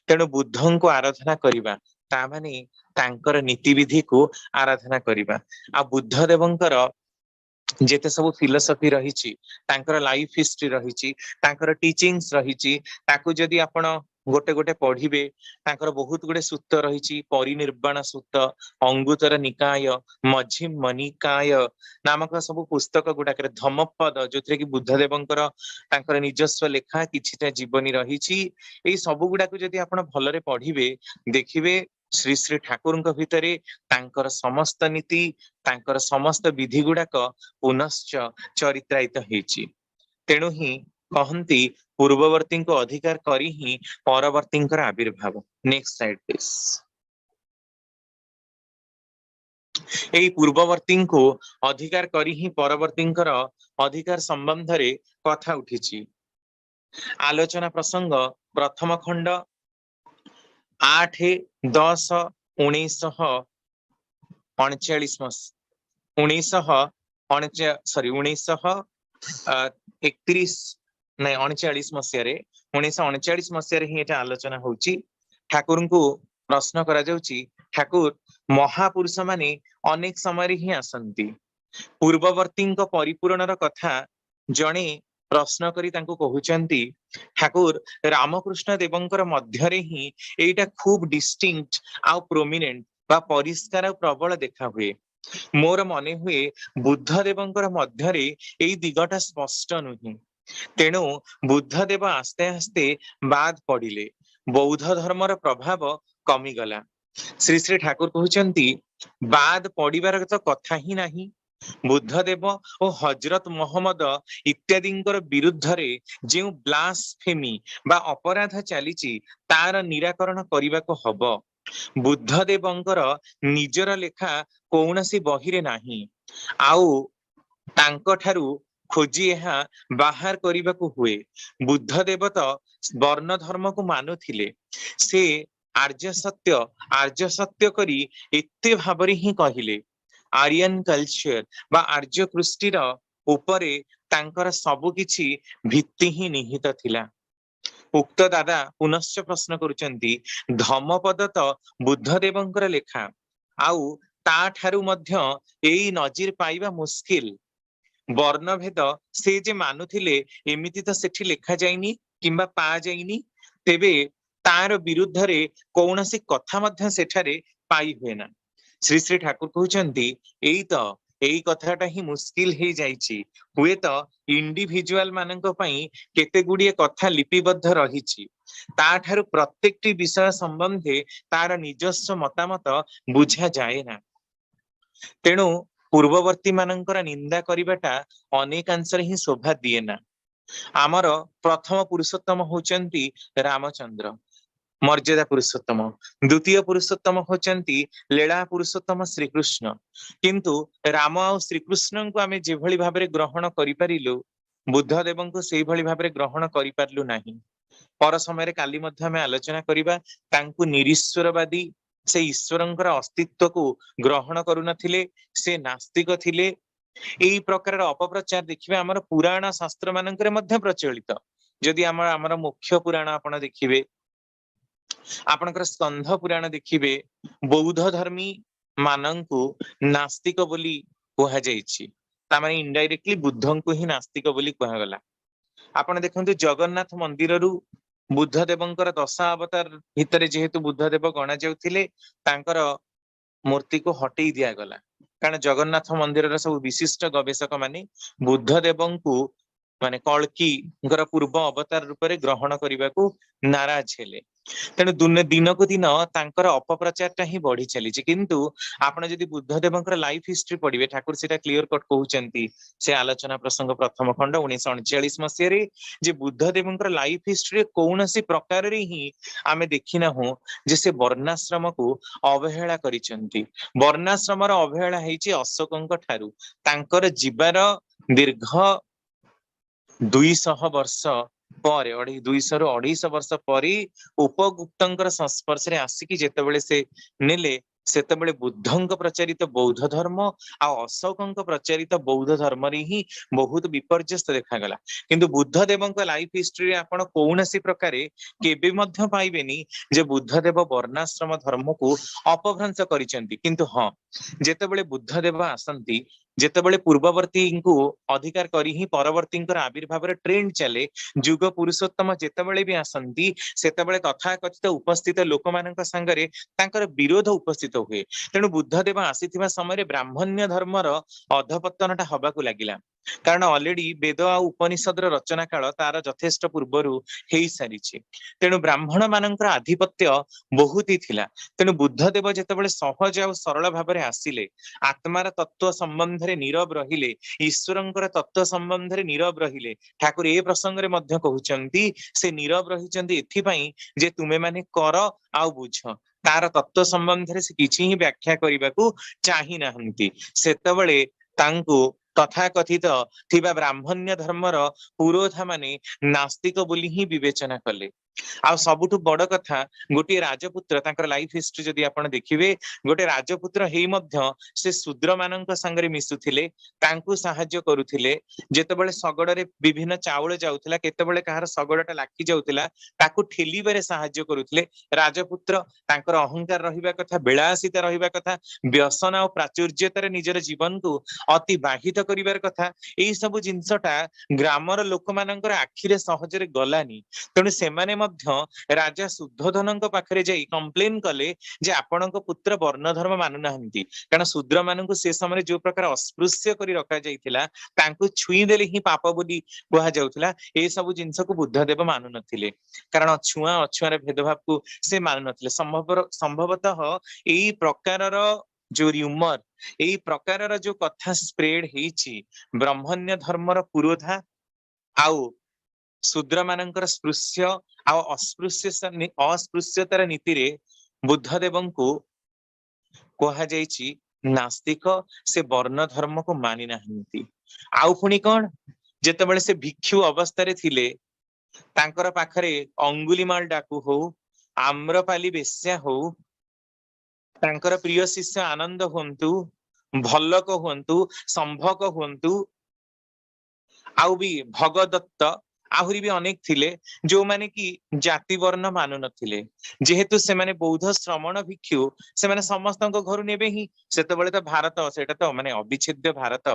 तेणु बुद्धं को आराधना करिबा ता माने तांकर नीति विधि को आराधना करिबा। आ बुद्ध देवंकर जेते सब फिलोसफी रहिछि, तांकर लाइफ हिस्ट्री रहिछि, तांकर टीचिंग्स रहिछि, ताकू जदि आपण गोटे गोटे पढ़िबे तांकर बहुत गुडे सूत्र रहिछि। परिनिर्वाण सूत्र, अंगुतर निकाय, मझिम निकाय नामक सब पुस्तक गुडाक धम्मपद जोथरे कि बुद्ध देवंकर तांकर निजस्व लेखा किछिटा जीवनी रहिछि। एई सब गुडाक जदि आपण भलरे पढ़िबे देखिबे श्री श्री ठाकुरଙ୍କ ଭିତରେ तांकर समस्त नीति, तांकर समस्त विधि गुडाक पुनश्च चरित्रायित हेछि। तेणु ही कहंती पूर्ववर्ती को अधिकार करी ही परवर्ती आविर्भाव। Next slide please. एई पूर्ववर्ती को अधिकार करी ही परवर्ती अधिकार संबंध रे कथा उठिछि। आलोचना प्रसंग प्रथम खंड 8-10-1939 1939 मसीह ही एटा आलोचना होची। ठाकुर को प्रश्न करा जाउची, ठाकुर महापुरुष माने अनेक समय ही आसंती, पूर्ववर्ती परिपूरणर कथा जणे प्रश्न करी तांको कहउचंती, ठाकुर रामकृष्ण देवंकर मध्यरे ही एटा खूब डिस्टिंक्ट आ प्रोमिनेंट बा परिष्कार प्रबल देखा हुए। मोर मने हुए बुद्ध देवंकर मध्यरे एई दिगटा स्पष्ट नुही। तेणु बुद्ध देव आस्ते आस्ते बाद पड़िले, बौद्ध धर्मर प्रभाव कमी गला। श्री श्री ठाकुर कहउचंती बाद पड़िबार तो कथा ही नाही। बुद्ध देव और हजरत मोहम्मद इत्यादिंकर विरुद्ध रे जो ब्लास्फेमी बा अपराध चलीची तार निराकरण करने को हबो। बुद्ध देवंकर निजर लेखा कौनसी बहिरे नाही, आउ तांको ठारू खोजी यहाँ बाहर करने को हुए। बुद्ध देव तो वर्ण धर्म को मानुथिले, से आर्य सत्य करी एते भाबरे ही कहिले। आर्यन कल्चर बा आर्य कृष्टिर उपरे तांकर सबु किछि भित्ति ही निहित थिला। उक्त दादा पुनश्च प्रश्न करुचंती, धम्मपद तो बुद्ध देवंकर लेखा, आउ ता ठारू मध्य एई नजीर पाइबा मुस्किल। वर्णभेद से जे मानुथिले एमिति तो सेठी लेखा जाइनी किंबा पा जाइनी, तेबे तार विरुद्ध रे कौनसी कथा मध्य सेठारे पाई हुए ना। श्री श्री ठाकुर कहउचंती एई कथाटा ही मुस्किल ही जाइछि। हुए तो इंडिविजुअल मानक पई केते गुडिये कथा लिपिबद्ध रहिछि, ता ठारू प्रत्येकटी विषय संबंधे तार निजस्व मतामत बुझा जाए ना। तेणु पूर्ववर्ती मानकर निंदा करिबाटा अनेकांशरे ही शोभा दिए ना। आमर प्रथम पुरुषोत्तम होचंती रामचंद्र, मर्यादा पुरुषोत्तम। द्वितीय पुरुषोत्तम होचंती लीला पुरुषोत्तम श्रीकृष्ण। किंतु राम आ श्रीकृष्ण को आमे जेभଳି भाबरे ग्रहण करि परिलु, बुद्ध देव को सेई भଳି भाबरे ग्रहण करि पारलु नाही। पर समय काली मध्य आमे आलोचना करिबा, तांकु निरीश्वरवादी से ईश्वरंकर अस्तित्व को ग्रहण करू नथिले, से नास्तिक थिले। एई प्रकार अपप्रचार देखिबे हमर पुराण शास्त्र मानकरे मध्य प्रचलित। जदि हमर मुख्य पुराण आपण देखिबे, आपणकर स्कंध पुराण देखिबे, बौद्ध धर्मी मानंकु नास्तिक बोली कुहा जायछि। तामाने इनडायरेक्टली बुद्धंकु ही नास्तिक बोली कुहा गला। आपण देखंतु जगन्नाथ मंदिररु बुद्ध देवंकर दशा अवतार भितरे जेहेतु बुद्ध देव गणा जाउथिले, तांकर मूर्ति को हटेई दिया गला। कारण जगन्नाथ मंदिर सब विशिष्ट गवेषक माने बुद्ध देवंकु माने कल्की पूर्व अवतार रूप में ग्रहण करने को नाराज हेले। तेणु दिन को दिन तांकर अपप्रचार ही बढ़ी चली। किंतु आपण जदि बुद्ध देवंकर लाइफ हिस्ट्री पढ़िबे, ठाकुर सेटा क्लियर कट कहउचंती, से आलोचना प्रसंग प्रथम खंड 1939 मसीह रे, जे बुद्ध देवंकर लाइफ हिस्ट्री कौनसी प्रकार रे ही आमे देखिना हो जे से वर्णाश्रम को अवहेला करिसंती। वर्णाश्रमर अवहेला हेछि अशोकंक ठारू। तांकर जीवार दीर्घ 200 वर्ष पर 200 ରୁ 250 वर्ष पर उपगुप्तंकर संस्पर्श रे आसिकी जेतेबेले से नेले, सेतेबेले बुद्धंक प्रचारित बौद्ध धर्म आ अशोकंक प्रचारित बौद्ध धर्म रे ही बहुत विपर्यस्त देखा गला। किंतु बुद्ध देवंक लाइफ हिस्ट्री रे आपण कौनसी प्रकारे केबे मध्य पाइबेनी जे बुद्ध देव वर्णाश्रम धर्म को अपभ्रंश करिसंती। किंतु हां, जेतेबेले बुद्ध देव आसंती, जेतेबेले पूर्ववर्ती को अधिकार करी ही परवर्ती आविर्भाव ट्रेंड चले, जुग पुरुषोत्तम जेतेबेले भी आसंती, सेतेबेले तथाकथित उपस्थित लोक मानक संगरे तांकर विरोध उपस्थित हुए। तेणु बुद्ध देव आसीथिबा समय ब्राह्मण्य धर्मर अधपतनटा हबाकू लागिला। कारण ऑलरेडी वेद आ उपनिषद रचना काल तार यथेष्ट पूर्वरु हेई सारिछि। तेणु ब्राह्मण मानकर आधिपत्य बहुत ही थिला। तेणु बुद्ध देव जेतेबेले सहज आ सरल भाबरे आसिले, आत्मार तत्व संबंध रे नीरव रहिले, ईश्वरंकर तत्व संबंध रे नीरव रहिले। ठाकुर ए प्रसंग रे मध्य कहउचंती, से नीरव रहिचंती एथि पई जे तुमे माने कर आ बुझ। तार तत्व संबंध रे से किछि ही व्याख्या करिबाकू चाहि नाहंती। सेतबेले तांकू तथाकथित थिबा ब्राह्मण्य धर्मर पुरोधा माने नास्तिक बोली ही विवेचना कले। आ सबुठु बड़ कथा, गोटे राजपुत्र तांकर लाइफ हिस्ट्री जदि आपण देखिबे, गोटे राजपुत्र हेई मध्य से शूद्र मानक संगरे मिसुथिले, तांकू सहाय्य करुथिले। जेतेबेले सगडरे विभिन्न चाउल जाउथिला, केतेबेले कहार सगडटा लाखि जाउथिला, ताकू ठेलिबारे सहाय्य करुथिले। राजपुत्र तांकर अहंकार रहिबा कथा, बेलासिता रहिबा कथा, व्यसन और प्राचुर्यतार निजर जीवन को अतिबाहित करिबार कथा, एई सब जिंसटा ग्रामर लोक मानकर आखिरे सहजरे गलानी। तेणु सेमाने राजा शुद्धोधन पाखरे जाई कंप्लेन कले जे आपणक पुत्र वर्ण धर्म मानु नाहंती। कारण शूद्र मानक से समय जो प्रकार अस्पृश्य करी रखा जाइथिला, तांकु छुई देले ही पाप बोली कुहा जाउथिला। ए सब जिंस को बुद्ध देव मानु नथिले, कारण छुआ अछुआर भेदभाव को से मानु नथिले। संभवतः एई प्रकारर जो र्यूमर, एई प्रकारर जो कथा स्प्रेड हेछि, ब्राह्मण्य धर्मर पुरोधा आउ शूद्र मानकर स्पृश्य आ अस्पृश्यतार नीति रे बुद्ध देव को कहा जाइछि नास्तिक। से वर्ण धर्म को मानि नाहंती। आउ पुणी कौन, जेतेबेले से भिक्षु अवस्था थिले, तांकर पाखरे अंगुलीमाल डाकू हो, आम्रपाली बेश्या हो, तांकर प्रिय शिष्य आनंद हुंतु, भल्लक हुंतु, संभक हुंतु, आउ भी भगदत्त, आहुरी भी अनेक थिले जो माने कि जाति वर्ण मानु नथिले। जेहेतु से माने बौद्ध श्रमण भिक्षु, से माने समस्तक घर नेबे ही। सेतेबेले तो भारत, सेटा तो माने अविच्छेद्य भारत,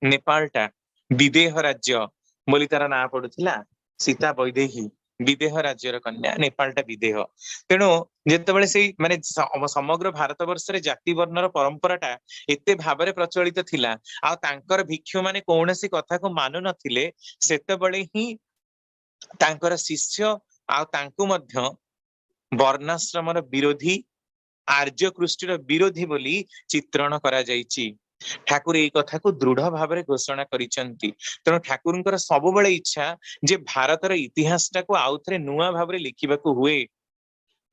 नेपालटा विदेह राज्य बोली तार ना पडुथिला, सीता वैदेही विदेह राज्यर कन्या, नेपालटा विदेह। तेणु जेतेबेले से माने समग्र भारत वर्ष रे जाति वर्णर परंपराटा एते भाबरे प्रचलित थिला, आ तांकर भिक्षु माने कौनसी कथा को मानु नथिले, सेतेबेले ही तांकर शिष्य आ तांकु मध्य वर्णाश्रमर विरोधी, आर्य कृष्टिर विरोधी बोली चित्रण करा जाइछि। ठाकुर एई कथा को दृढ़ भाव में घोषणा करिसंती। तेणु ठाकुरଙ୍କର ସବୁବେଳେ इच्छा जे भारतर इतिहास टाको आउ थरे नुआ भाव में लिखिबाकू हुए।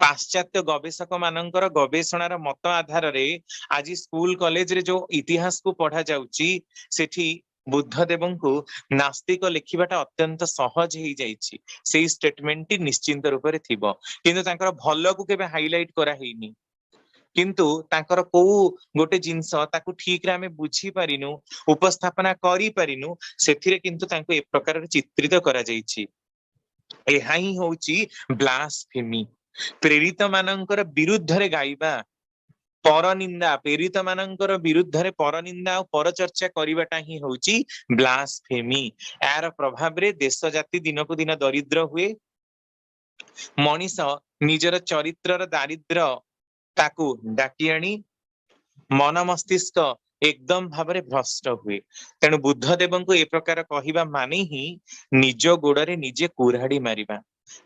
पाश्चात्य गवेषक मानकर गवेषणार मत आधार रे आज स्कूल कॉलेज रे जो इतिहास को पढ़ा जाउची सेठी बुद्धदेव को नास्तिक लिखिबाटा अत्यंत सहज हो जाइछि। सेई स्टेटमेंट टी निश्चिंत रूप रे थिबो, किंतु तांकर भलो को केबे हाइलाइट करा हेइनी। किंतु तांकर को गोटे जिंस ताकू ठीक रे आमे बुझी पारिनु, उपस्थापना करी पारिनु, सेथिरे किंतु तांको ए प्रकार रे चित्रित करा जाइछि। एहा ही होउची ब्लास्फेमी। प्रेरित मानकर विरुद्ध रे गाइबा, परनिंदा, प्रेरित मानकर विरुद्ध रे परनिंदा और परचर्चा करिवाटा ही होउची ब्लास्फेमी। यार प्रभाव रे देश जाति दिनकू दिन दरिद्र हुए। मनीष निजर चरित्रर दारिद्र ताकू डाकी आनी मन मस्तिष्क एकदम भाव में भ्रष्ट हुए। तेणु बुद्धदेव को ए प्रकार कहवा माने ही निज गोड़े निजे कुराड़ी मारिबा।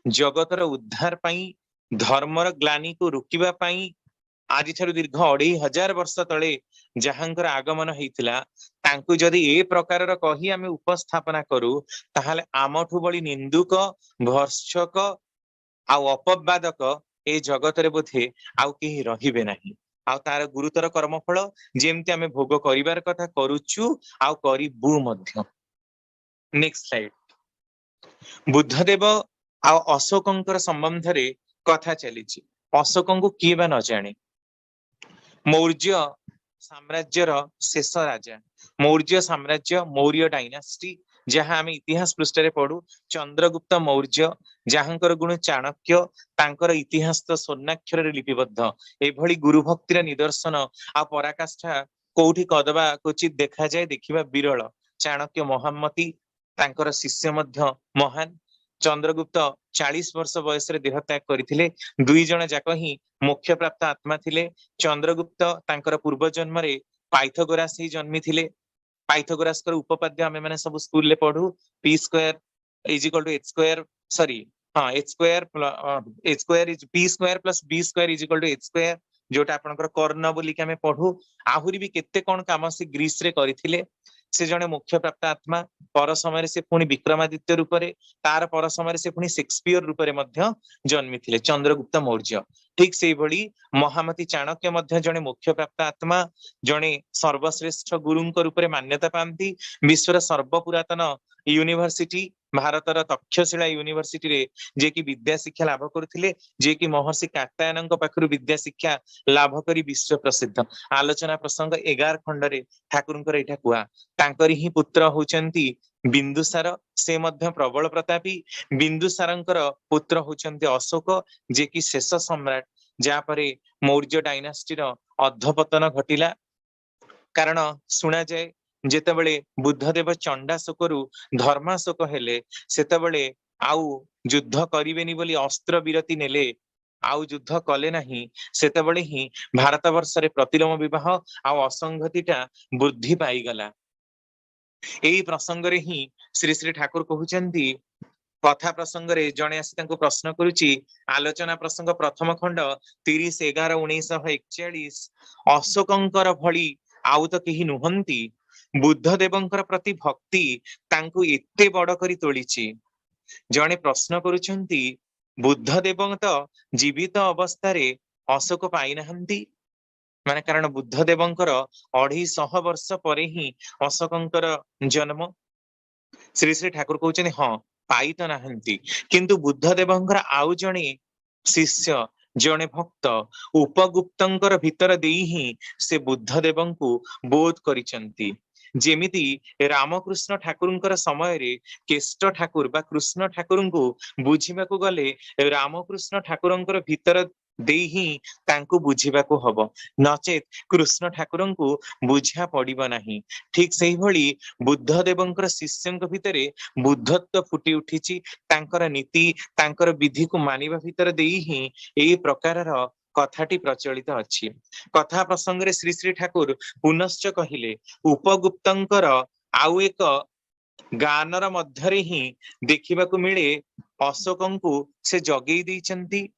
जगतर उद्धार पाई, धर्मर ग्लानी को रुकिबा पाई आज ठारू दीर्घ 2500 वर्ष तले जहांकर आगमन होइतिला, तांकु जदि ए प्रकार कही आमे उपस्थापना करू ताहाले आमठु बड़ी निंदुक, भर्षक आउ अपवादक ए जगत रे बोधे आउ केही रहिबे नाही। आउ तार गुरुतर कर्मफल जेमति आमे भोग करिवार कथा करूछु आउ करिबु मध्य। Next slide. बुद्धदेव आउ अशोकंकर संबंध रे कथा चलीछि। अशोकंकु किए बा न जाने। मौर्य साम्राज्यर शेष राजा, मौर्य साम्राज्य, मौर्य डायनास्टी, जहां आम इतिहास पृष्ठ रे पढ़ू। चंद्रगुप्त मौर्य जहांकर गुण चाणक्य, तांकर इतिहास तो स्वर्णाक्षर रे लिपिबद्ध। एभली गुरु भक्तिर निदर्शन आ पराकाष्ठा कोठी कदबा क्वचित देखा जाए, देखिबा विरल। चाणक्य महामती, तांकर शिष्य मध्य महान। चंद्रगुप्त 40 वर्ष बयस रे देहत्याग करथिले। दुई जण जाक ही मोक्ष प्राप्त आत्मा थिले। चंद्रगुप्त तांकर पूर्व जन्म रे पाइथागोरास ही जन्मी थिले। पाइथागोरास कर उपपाद्य आमे माने सब स्कूल ले पढू। p square is equal to h square, sorry हां h square is p square plus b square is equal to h square, जोटा आपनकर कर्ण बोली के आमे पढू। आहुरी भी केते कोन काम से ग्रीस रे करिथिले। से जने मोक्ष प्राप्त आत्मा, पर समय से पुणी विक्रमादित्य रूप रे, तार पर समय से पुणी शेक्सपियर रूप रे मध्य जन्मी थिले चंद्रगुप्त मौर्य। ठीक से भली महामती चाणक्य मध्य जने मोक्ष प्राप्त आत्मा, जने सर्वश्रेष्ठ गुरुंक रूप रे मान्यता पांती। विश्वर सर्वपुरातन यूनिवर्सिटी भारतर तक्षशिला यूनिवर्सिटी रे जे की विद्या शिक्षा लाभ करथिले, जे की महर्षि कात्यायनଙ୍କ पाखरु विद्या शिक्षा लाभ करी विश्व प्रसिद्ध। आलोचना प्रसंग 11 खंड रे ठाकुरଙ୍କର एटा कुआ। तांकरी ही पुत्र होचंती बिंदुसार, से मध्य प्रबल प्रतापी। बिंदुसारंकर पुत्र होचंती अशोक, जे की शेष सम्राट, जा परे मौर्य डायनास्टी रो अधपतन घटिला। कारण सुना जाए जेतेबेले बुद्धदेव चंडाशोकरु धर्माशोक हेले, सेतेबेले आउ युद्ध करिवेनी बोली अस्त्र विरति नेले, आउ युद्ध कले नाही। सेतेबेले ही भारत वर्ष रे प्रतिलोम विवाह आउ असंगतिटा वृद्धि पाई गला। एई प्रसंग रे ही श्री श्री ठाकुर कहउचंती, कथा प्रसंग रे जणे आसी तांको प्रश्न करूची। आलोचना प्रसंग प्रथम खंड 30/11/1941। अशोकंकर भली आउ तो केही नुहंती। बुद्धदेवंकर प्रति भक्ति तांको एते बड़ करी तोलिची। जणे प्रश्न करूछंती, बुद्धदेव तो जीवित अवस्था रे अशोक पाई नहंती, माने कारण बुद्धदेवंकर 250 वर्ष परे ही अशोकंकर जन्म। श्री श्री ठाकुर कहउचनी हां पाई तो नाहंती, किंतु बुद्धदेवंकर आउ जणे शिष्य, जणे भक्त उपगुप्तंकर भीतर देई ही से बुद्धदेवंकु बोध करिसंती। जेमिति रामकृष्ण ठाकुरंकर समय रे केष्ट ठाकुर बा कृष्ण ठाकुरंकु बुझिबाकू गले रामकृष्ण ठाकुरंकर भीतर देई ही तांकु बुझिबाकू हबो, नचेत कृष्ण ठाकुरंकु बुझा पड़िबो नाही। ठीक सेही भली बुद्धदेवंकर शिष्यंक भितरे बुद्धत्व फुटी उठिची। तांकर नीति, तांकर विधि को मानिबा भितर देई ही एई प्रकारर कथाटी प्रचलित अछि। कथा प्रसंग रे श्री श्री ठाकुर पुनश्च कहिले, उपगुप्तंकर आउ एक गानर मध्यरे ही देखिबाकू मिले अशोकंकु से जगेई दैचंती,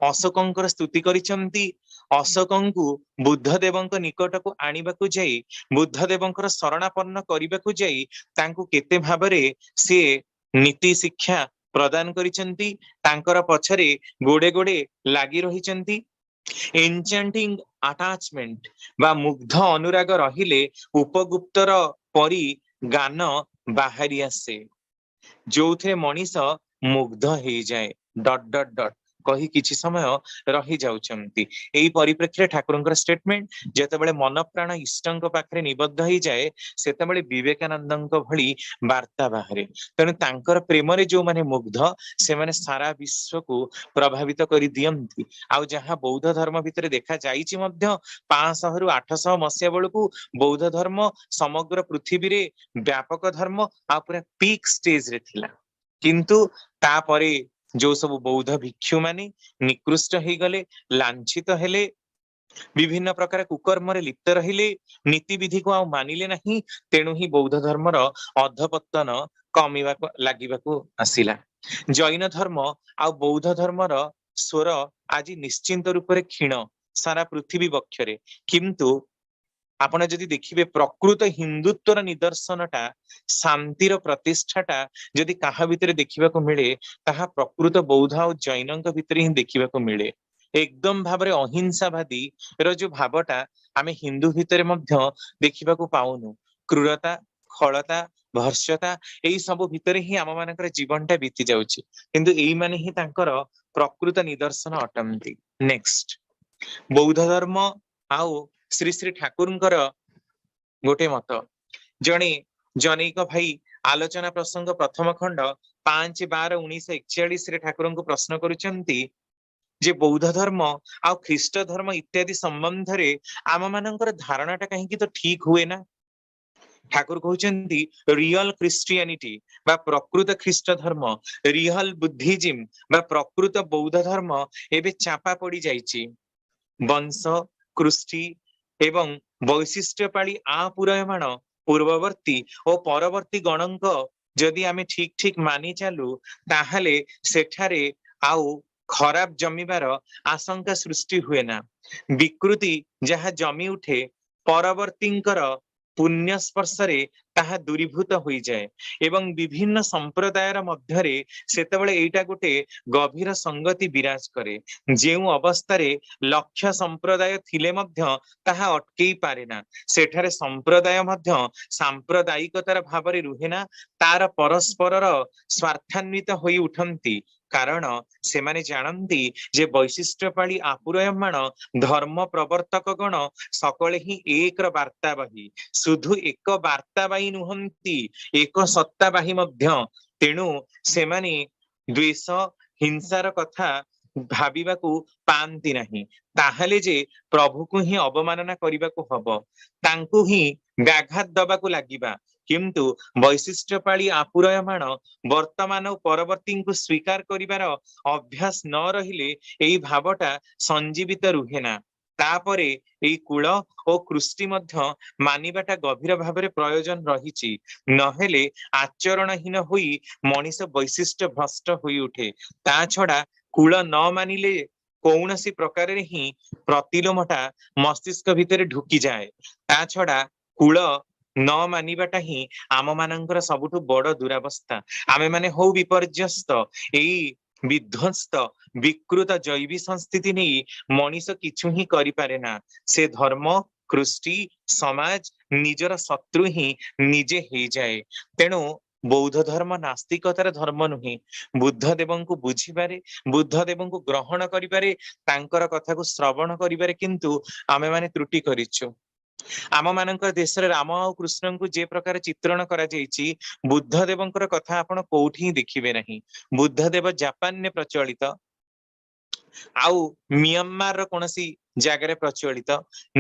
अशोकंकर स्तुति करिसंती, अशोकଙ୍କୁ ବୁଦ୍ଧଦେବଙ୍କ ନିକଟକୁ ଆଣିବାକୁ ଯାଇ ବୁଦ୍ଧଦେବଙ୍କର ଶରଣାପନ୍ନ କରିବାକୁ ଯାଇ ତାଙ୍କୁ କେତେ ଭାବରେ ସିଏ ନୀତି ଶିକ୍ଷା ପ୍ରଦାନ କରିଛନ୍ତି, ତାଙ୍କର ପଛରେ ଗୋଡେ ଗୋଡେ ଲାଗି ରହିଛନ୍ତି। ଏନଚାଣ୍ଟିଂ ଆଟାଚମେଣ୍ଟ ବା ମୁଗ୍ଧ ଅନୁରାଗ ରହିଲେ ଉପଗୁପ୍ତର ପରି ଗାନ ବାହାରି ଆସେ, ଯୋଉଥିରେ ମଣିଷ ମୁଗ୍ଧ ହେଇଯାଏ ଡଟ ଡଟ ଡଟ କହି କିଛି ସମୟ ରହି ଯାଉଛନ୍ତି। ଏଇ ପରିପ୍ରେକ୍ଷୀରେ ଠାକୁରଙ୍କର ଷ୍ଟେଟମେଣ୍ଟ, ଯେତେବେଳେ ମନ ପ୍ରାଣ ଇଷ୍ଟଙ୍କ ପାଖରେ ନିବଦ୍ଧ ହେଇଯାଏ ସେତେବେଳେ ବିବେକାନନ୍ଦଙ୍କ ଭଳି ବାର୍ତ୍ତା ବାହାରେ। ତେଣୁ ତାଙ୍କର ପ୍ରେମରେ ଯୋଉମାନେ ମୁଗ୍ଧ ସେମାନେ ସାରା ବିଶ୍ୱକୁ ପ୍ରଭାବିତ କରି ଦିଅନ୍ତି। ଆଉ ଯାହା ବୌଦ୍ଧ ଧର୍ମ ଭିତରେ ଦେଖା ଯାଇଛି ମଧ୍ୟ 500ରୁ 800 ମସିହା ବେଳକୁ ବୌଦ୍ଧ ଧର୍ମ ସମଗ୍ର ପୃଥିବୀରେ ବ୍ୟାପକ ଧର୍ମ ଆଉ ପୁରା ପିକ୍ ଷ୍ଟେଜରେ ଥିଲା। କିନ୍ତୁ ତାପରେ ଯୋଉ ସବୁ ବୌଦ୍ଧ ଭିକ୍ଷୁ ମାନେ ନିକୃଷ୍ଟ ହେଇଗଲେ, ଲାଞ୍ଛିତ ହେଲେ, ବିଭିନ୍ନ ପ୍ରକାର କୁକର୍ମରେ ଲିପ୍ତ ରହିଲେ, ନୀତିବିଧିକୁ ଆଉ ମାନିଲେ ନାହିଁ, ତେଣୁ ହିଁ ବୌଦ୍ଧ ଧର୍ମର ଅଧପତନ କମିବାକୁ ଲାଗିବାକୁ ଆସିଲା। ଜୈନ ଧର୍ମ ଆଉ ବୌଦ୍ଧ ଧର୍ମର ସ୍ୱର ଆଜି ନିଶ୍ଚିନ୍ତ ରୂପରେ କ୍ଷୀଣ ସାରା ପୃଥିବୀ ବକ୍ଷରେ। କିନ୍ତୁ ଆପଣ ଯଦି ଦେଖିବେ ପ୍ରକୃତ ହିନ୍ଦୁତ୍ୱର ନିଦର୍ଶନଟା, ଶାନ୍ତିର ପ୍ରତିଷ୍ଠାଟା ଯଦି କାହା ଭିତରେ ଦେଖିବାକୁ ମିଳେ ତାହା ପ୍ରକୃତ ବୌଦ୍ଧ ଆଉ ଜୈନଙ୍କ ଭିତରେ ହିଁ ଦେଖିବାକୁ ମିଳେ। ଏକଦମ ଭାବରେ ଅହିଂସାବାଦୀ ର ଯୋଉ ଭାବଟା ଆମେ ହିନ୍ଦୁ ଭିତରେ ମଧ୍ୟ ଦେଖିବାକୁ ପାଉନୁ। କ୍ରୂରତା, ଖଳତା, ଭର୍ଷତା ଏଇ ସବୁ ଭିତରେ ହିଁ ଆମ ମାନଙ୍କର ଜୀବନଟା ବିତି ଯାଉଛି, କିନ୍ତୁ ଏଇମାନେ ହିଁ ତାଙ୍କର ପ୍ରକୃତ ନିଦର୍ଶନ ଅଟନ୍ତି। ନେକ୍ସଟ, ବୌଦ୍ଧ ଧର୍ମ ଆଉ ଶ୍ରୀ ଶ୍ରୀ ଠାକୁରଙ୍କର ଗୋଟେ ମତ। ଜଣେ ଜନୈକ ଭାଇ ଆଲୋଚନା ପ୍ରସଙ୍ଗ ପ୍ରଥମ ଖଣ୍ଡ 5/12/1941 ଠାକୁରଙ୍କୁ ପ୍ରଶ୍ନ କରୁଛନ୍ତି ଯେ ବୌଦ୍ଧ ଧର୍ମ ଆଉ ଖ୍ରୀଷ୍ଟ ଧର୍ମ ଇତ୍ୟାଦି ସମ୍ବନ୍ଧରେ ଆମ ମାନଙ୍କର ଧାରଣାଟା କାହିଁକି ତ ଠିକ ହୁଏ ନା। ଠାକୁର କହୁଛନ୍ତି ରିଅଲ ଖ୍ରୀଷ୍ଟିଆନିଟି ବା ପ୍ରକୃତ ଖ୍ରୀଷ୍ଟ ଧର୍ମ, ରିଅଲ ବୁଦ୍ଧିଜିମ ବା ପ୍ରକୃତ ବୌଦ୍ଧ ଧର୍ମ ଏବେ ଚାପା ପଡି ଯାଇଛି। ବଂଶ, କୃଷ୍ଟି ଏବଂ ବୈଶିଷ୍ଟ୍ୟ ପାଳି ଆପୁରାୟମାଣ ପୂର୍ବବର୍ତ୍ତୀ ଓ ପରବର୍ତ୍ତୀ ଗଣଙ୍କ ଯଦି ଆମେ ଠିକ ଠିକ ମାନି ଚାଲୁ ତାହେଲେ ସେଠାରେ ଆଉ ଖରାପ ଜମିବାର ଆଶଙ୍କା ସୃଷ୍ଟି ହୁଏ ନା। ବିକୃତି ଯାହା ଜମି ଉଠେ ପରବର୍ତ୍ତୀଙ୍କର ପୁଣ୍ୟ ସ୍ପର୍ଶରେ ତାହା ଦୂରୀଭୂତ ହୋଇଯାଏ ଏବଂ ବିଭିନ୍ନ ସମ୍ପ୍ରଦାୟର ମଧ୍ୟରେ ସେତେବେଳେ ଏଇଟା ଗୋଟେ ଗଭୀର ସଙ୍ଗତି ବିରାଜ କରେ। ଯେଉଁ ଅବସ୍ଥାରେ ଲକ୍ଷ୍ୟ ସମ୍ପ୍ରଦାୟ ଥିଲେ ମଧ୍ୟ ତାହା ଅଟକେଇ ପାରେ ନା, ସେଠାରେ ସମ୍ପ୍ରଦାୟ ମଧ୍ୟ ସାମ୍ପ୍ରଦାୟିକତାର ଭାବରେ ରୁହେ ନା, ତାର ପରସ୍ପରର ସ୍ୱାର୍ଥାନ୍ୱିତ ହୋଇ ଉଠନ୍ତି। କାରଣ ସେମାନେ ଜାଣନ୍ତି ଯେ ବୈଶିଷ୍ଟ୍ୟ ପାଳି ଆପୁରାୟମାଣ ଧର୍ମ ପ୍ରବର୍ତ୍ତକ ଗଣ ସକଳେ ହିଁ ଏକର ବାର୍ତ୍ତାବାହୀ, ଶୁଧୁ ଏକ ବାର୍ତ୍ତାବାହୀ ନୁହନ୍ତି, ଏକ ସତ୍ତାବାହୀ ମଧ୍ୟ। ତେଣୁ ସେମାନେ ଦ୍ୱେଷ, ହିଂସାର କଥା ଭାବିବାକୁ ପାଆନ୍ତି ନାହିଁ। ତାହେଲେ ଯେ ପ୍ରଭୁକୁ ହିଁ ଅବମାନନା କରିବାକୁ ହବ, ତାଙ୍କୁ ହିଁ ବ୍ୟାଘାତ ଦବାକୁ ଲାଗିବା। କିନ୍ତୁ ବୈଶିଷ୍ଟ୍ୟ ପାଳି ଆପୁରାୟମାଣ ବର୍ତ୍ତମାନ ଓ ପରବର୍ତ୍ତୀଙ୍କୁ ସ୍ୱୀକାର କରିବାର ଅଭ୍ୟାସ ନ ରହିଲେ ଏଇ ଭାବଟା ସଞ୍ଜୀବିତ ରୁହେ ନା। ତାପରେ ଏଇ କୂଳ ଓ କୃଷ୍ଟି ମଧ୍ୟ ମାନିବାଟା ଗଭୀର ଭାବରେ ପ୍ରୟୋଜନ ରହିଛି। ନହେଲେ ଆଚରଣହୀନ ହୋଇ ମଣିଷ ବୈଶିଷ୍ଟ୍ୟ ଭ୍ରଷ୍ଟ ହୋଇ ଉଠେ। ତା ଛଡା କୂଳ ନ ମାନିଲେ କୌଣସି ପ୍ରକାରରେ ହିଁ ପ୍ରତିଲୋମଟା ମସ୍ତିଷ୍କ ଭିତରେ ଢୁକିଯାଏ। ତା ଛଡା କୂଳ ନ ମାନିବାଟା ହିଁ ଆମ ମାନଙ୍କର ସବୁଠୁ ବଡ ଦୁରାବସ୍ଥା। ଆମେ ମାନେ ହଉ ବିପର୍ଯ୍ୟସ୍ତ, ଏଇ ବିଧ୍ୱସ୍ତ ବିକୃତ ଜୈବୀ ସଂସ୍ଥିତି ନେଇ ମଣିଷ କିଛି ହିଁ କରିପାରେ ନା। ସେ ଧର୍ମ, କୃଷ୍ଟି, ସମାଜ ନିଜର ଶତ୍ରୁ ହିଁ ନିଜେ ହେଇଯାଏ। ତେଣୁ ବୌଦ୍ଧ ଧର୍ମ ନାସ୍ତିକତାର ଧର୍ମ ନୁହେଁ। ବୁଦ୍ଧ ଦେବଙ୍କୁ ବୁଝିବାରେ, ବୁଦ୍ଧ ଦେବଙ୍କୁ ଗ୍ରହଣ କରିବାରେ, ତାଙ୍କର କଥାକୁ ଶ୍ରବଣ କରିବାରେ କିନ୍ତୁ ଆମେମାନେ ତ୍ରୁଟି କରିଛୁ। ଆମ ମାନଙ୍କ ଦେଶରେ ରାମ ଆଉ କୃଷ୍ଣଙ୍କୁ ଯେ ପ୍ରକାର ଚିତ୍ରଣ କରାଯାଇଛି, ବୁଦ୍ଧ ଦେବଙ୍କର କଥା ଆପଣ କୋଉଠି ହିଁ ଦେଖିବେ ନାହିଁ। ବୁଦ୍ଧ ଦେବ ଜାପାନରେ ପ୍ରଚଳିତ, ଆଉ ମିଆଁମାରର କୌଣସି ଜାଗାରେ ପ୍ରଚଳିତ,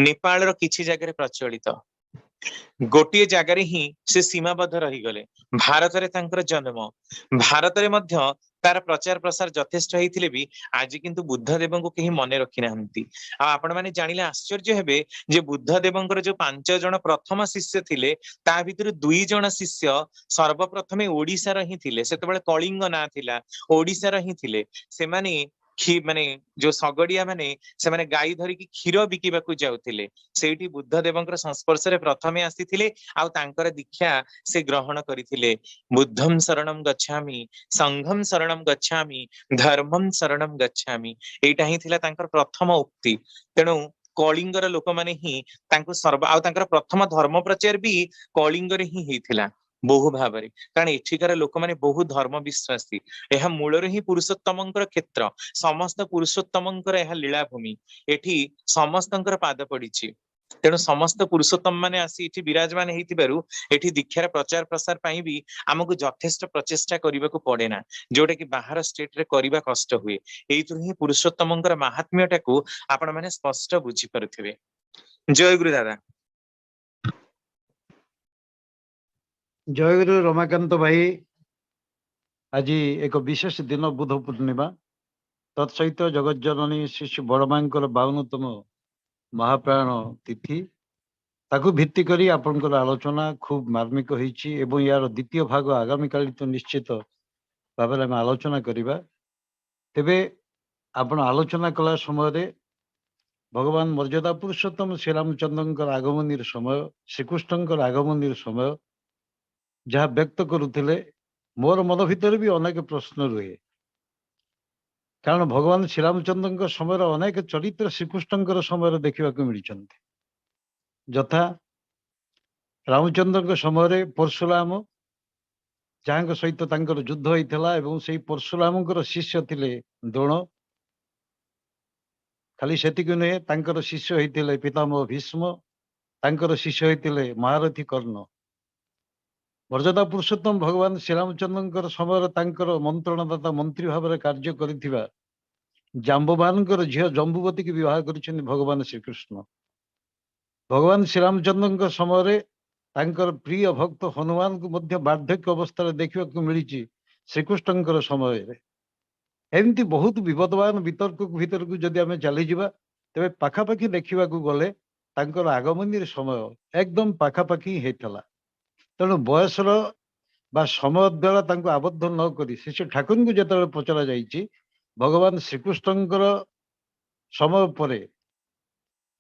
ନେପାଳର କିଛି ଜାଗାରେ ପ୍ରଚଳିତ। ଗୋଟିଏ ଜାଗାରେ ହିଁ ସେ ସୀମାବଦ୍ଧ ରହିଗଲେ। ଭାରତରେ ତାଙ୍କର ଜନ୍ମ, ଭାରତରେ ମଧ୍ୟ ତାର ପ୍ରଚାର ପ୍ରସାର ଯଥେଷ୍ଟ ହେଇଥିଲେ ବି ଆଜି କିନ୍ତୁ ବୁଦ୍ଧ ଦେବଙ୍କୁ କେହି ମନେ ରଖି ନାହାନ୍ତି। ଆଉ ଆପଣ ମାନେ ଜାଣିଲେ ଆଶ୍ଚର୍ଯ୍ୟ ହେବେ ଯେ ବୁଦ୍ଧ ଦେବଙ୍କର ଯୋଉ 5 ଜଣ ପ୍ରଥମ ଶିଷ୍ୟ ଥିଲେ ତା ଭିତରୁ 2 ଜଣ ଶିଷ୍ୟ ସର୍ବପ୍ରଥମେ ଓଡିଶାର ହିଁ ଥିଲେ। ସେତେବେଳେ କଳିଙ୍ଗ ନାଁ ଥିଲା, ଓଡିଶାର ହିଁ ଥିଲେ। ସେମାନେ माने जो सगड़िया माने से माने गाई धरिकी क्षीर बिकिबाकू जाउथिले सेठी बुद्ध देवंकर संस्पर्श रे प्रथमे आसीथिले आउ तांकर दीक्षा से ग्रहण करिथिले। बुद्धं शरणं गच्छामि, संघं शरणं गच्छामि, धर्मं शरणं गच्छामि, एटा ही थिला तांकर प्रथम उक्ति। तेणु कलिंगर लोक माने ही तांको सर्व आउ तांकर प्रथम धर्म प्रचार भी कलिंग रे ही हेथिला बहु भाबरे, कारण एठिकार लोक माने बहु धर्म विश्वासी। यह मूलरे ही पुरुषोत्तमंकर क्षेत्र, समस्त पुरुषोत्तमंकर यह लीलाभूमि, एठी समस्तंकर पाद पड़िछि। तेणु समस्त पुरुषोत्तम माने आसी एठी विराजमान हेतिबारु एठी दीक्षार प्रचार प्रसार पाई भी आमको यथेष्ट प्रचेष्टा करबाकू पड़े ना, जोटा कि बाहर स्टेट रे करबा कष्ट हुए। एइथुरु ही पुरुषोत्तमंकर महात्म्यटाकू आपण माने स्पष्ट बुझी पारुथिबे। जय गुरु दादा। जय गुरु रमाकांत भाई। आज एक विशेष दिन बुध पूर्णिमा, तत्सहित जगत जननी श्री श्री बड़मांकर 52तम महाप्राण तिथि ताकू भित्ति करी आपनकर आलोचना खूब मार्मिक होईची एवं यार द्वितीय भाग आगामी काली तो निश्चित भाव में आलोचना करिबा। तेबे आपण आलोचना कला समय भगवान मर्यादा पुरुषोत्तम श्री रामचंद्र आगमन समय, श्रीकृष्ण आगमन समय जहाँ व्यक्त करुले मोर मन भितर भी अनेक प्रश्न रुहे, कारण भगवान श्रीरामचंद्र समय अनेक चरित्र श्रीकृष्ण समय देखा मिली। यथा रामचंद्र समय परशुराम जहाँ सहित युद्ध होता एवं से परशुराम शिष्य थिले द्रोण, खाली सेतिक नुहे शिष्य होते पितामह भीष्म, तांकर शिष्य होते महारथी कर्ण। मर्यादा पुरुषोत्तम भगवान श्रीरामचंद्र समय मंत्रणदाता मंत्री भाव में कार्य कर जाम्बवान झील जम्बुवती की विवाह कर भगवान श्रीकृष्ण। भगवान श्रीरामचंद्र समय प्रिय भक्त हनुमान को वार्धक्य अवस्था देखा मिली श्रीकृष्ण समय। एमती बहुत विवादवान वितर्क भीतर को जदि आम चली जावा तेरे पाखापाखि देखा गले आगमन समय एकदम पाखापाखि होता। तेणु बयसर समय द्वारा आबद्ध नक श्री ठाकुर को जो पचरा जाइए भगवान श्रीकृष्ण समय पर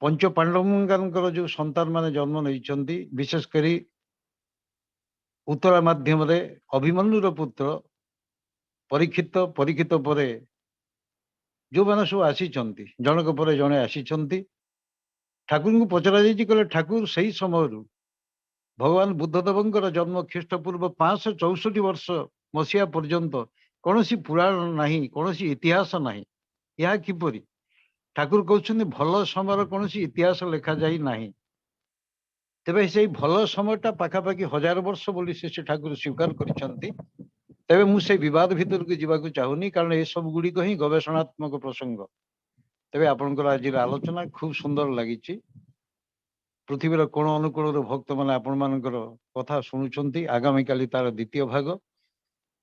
पंच पांडवों जो संतान माने जन्म नहीं, विशेषकर उत्तरा माध्यम अभिमन्युर पुत्र परीक्षित, परीक्षित पर जो मैंने सब आसी जनक पर जड़े आसी ठाकुर को पचरा जाइए ठाकुर से ही समय भगवान बुद्धदेव जन्म ख्रीष्टपूर्व 564 वर्ष मसीहा पर्यंत कौन सी पुराण नहीं, कौन सी इतिहास नहीं। यह किपरि ठाकुर कहते भल समय कौन सी इतिहास लिखा जाई नहीं। तेबे से भल समयटा पाखापाखि 1000 वर्ष बोली से ठाकुर स्वीकार करिसेंती। तेबे मु से विवाद भीतर को जीवाकू चाहूनी, कारण ये सब गुड़िक ही गवेषणात्मक प्रसंग। तेबे आपनकर आज आलोचना खूब सुंदर लगी। पृथ्वीर कोण अनुकूल भक्त मैंने आपण मानकर कथा शुणुंट। आगामी काली तार द्वितीय भाग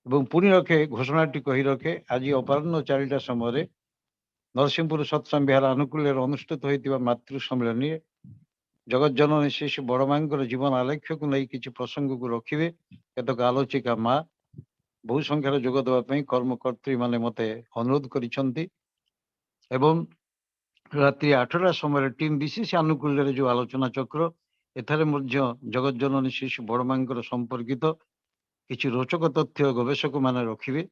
एवं पुणी रखे घोषणाटी कही रखे आज अपराह्न 4टा समय नरसिंहपुर सत्संग विहार अनुकूल अनुष्ठित होता मातृ सम्मेलन जगत जननी श्री श्री बड़मांकर जीवन आलेख्य को नहीं किसी प्रसंग को रखिए। केतक आलोचिका माँ बहु संख्यार जोग देवाई कर्मकर्त्री माने मते अनुरोध करिसेंती एवं रात्रि 8टा समय टीम विशेष अनुकूल जो आलोचना चक्र एथारे जगत जननी श्री श्री बड़मांकर संपर्कित किसी रोचक तथ्य गवेषक माने रखिए।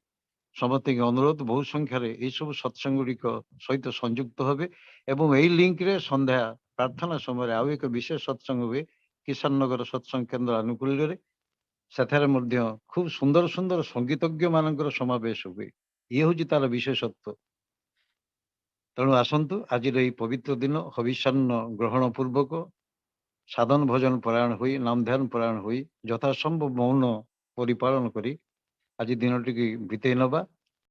समस्त अनुरोध बहु संख्यार सब सत्संग गुड़िक सहित संयुक्त हे एवं यही लिंक रे संध्या प्रार्थना समय आउ एक विशेष सत्संग हुए किसान नगर सत्संग केन्द्र अनुकूल सेठारे खूब सुंदर सुंदर संगीतज्ञ मानकर समावेश हुए। ये हूँ तार विशेषत्व। तेणु आसतु आज पवित्र दिन हविषान्न ग्रहण पूर्वक साधन भजन परायण हुई नाम ध्यान परायण हुई यथासंभव मौन परिपालन करी आज दिन टी बितेई नवा।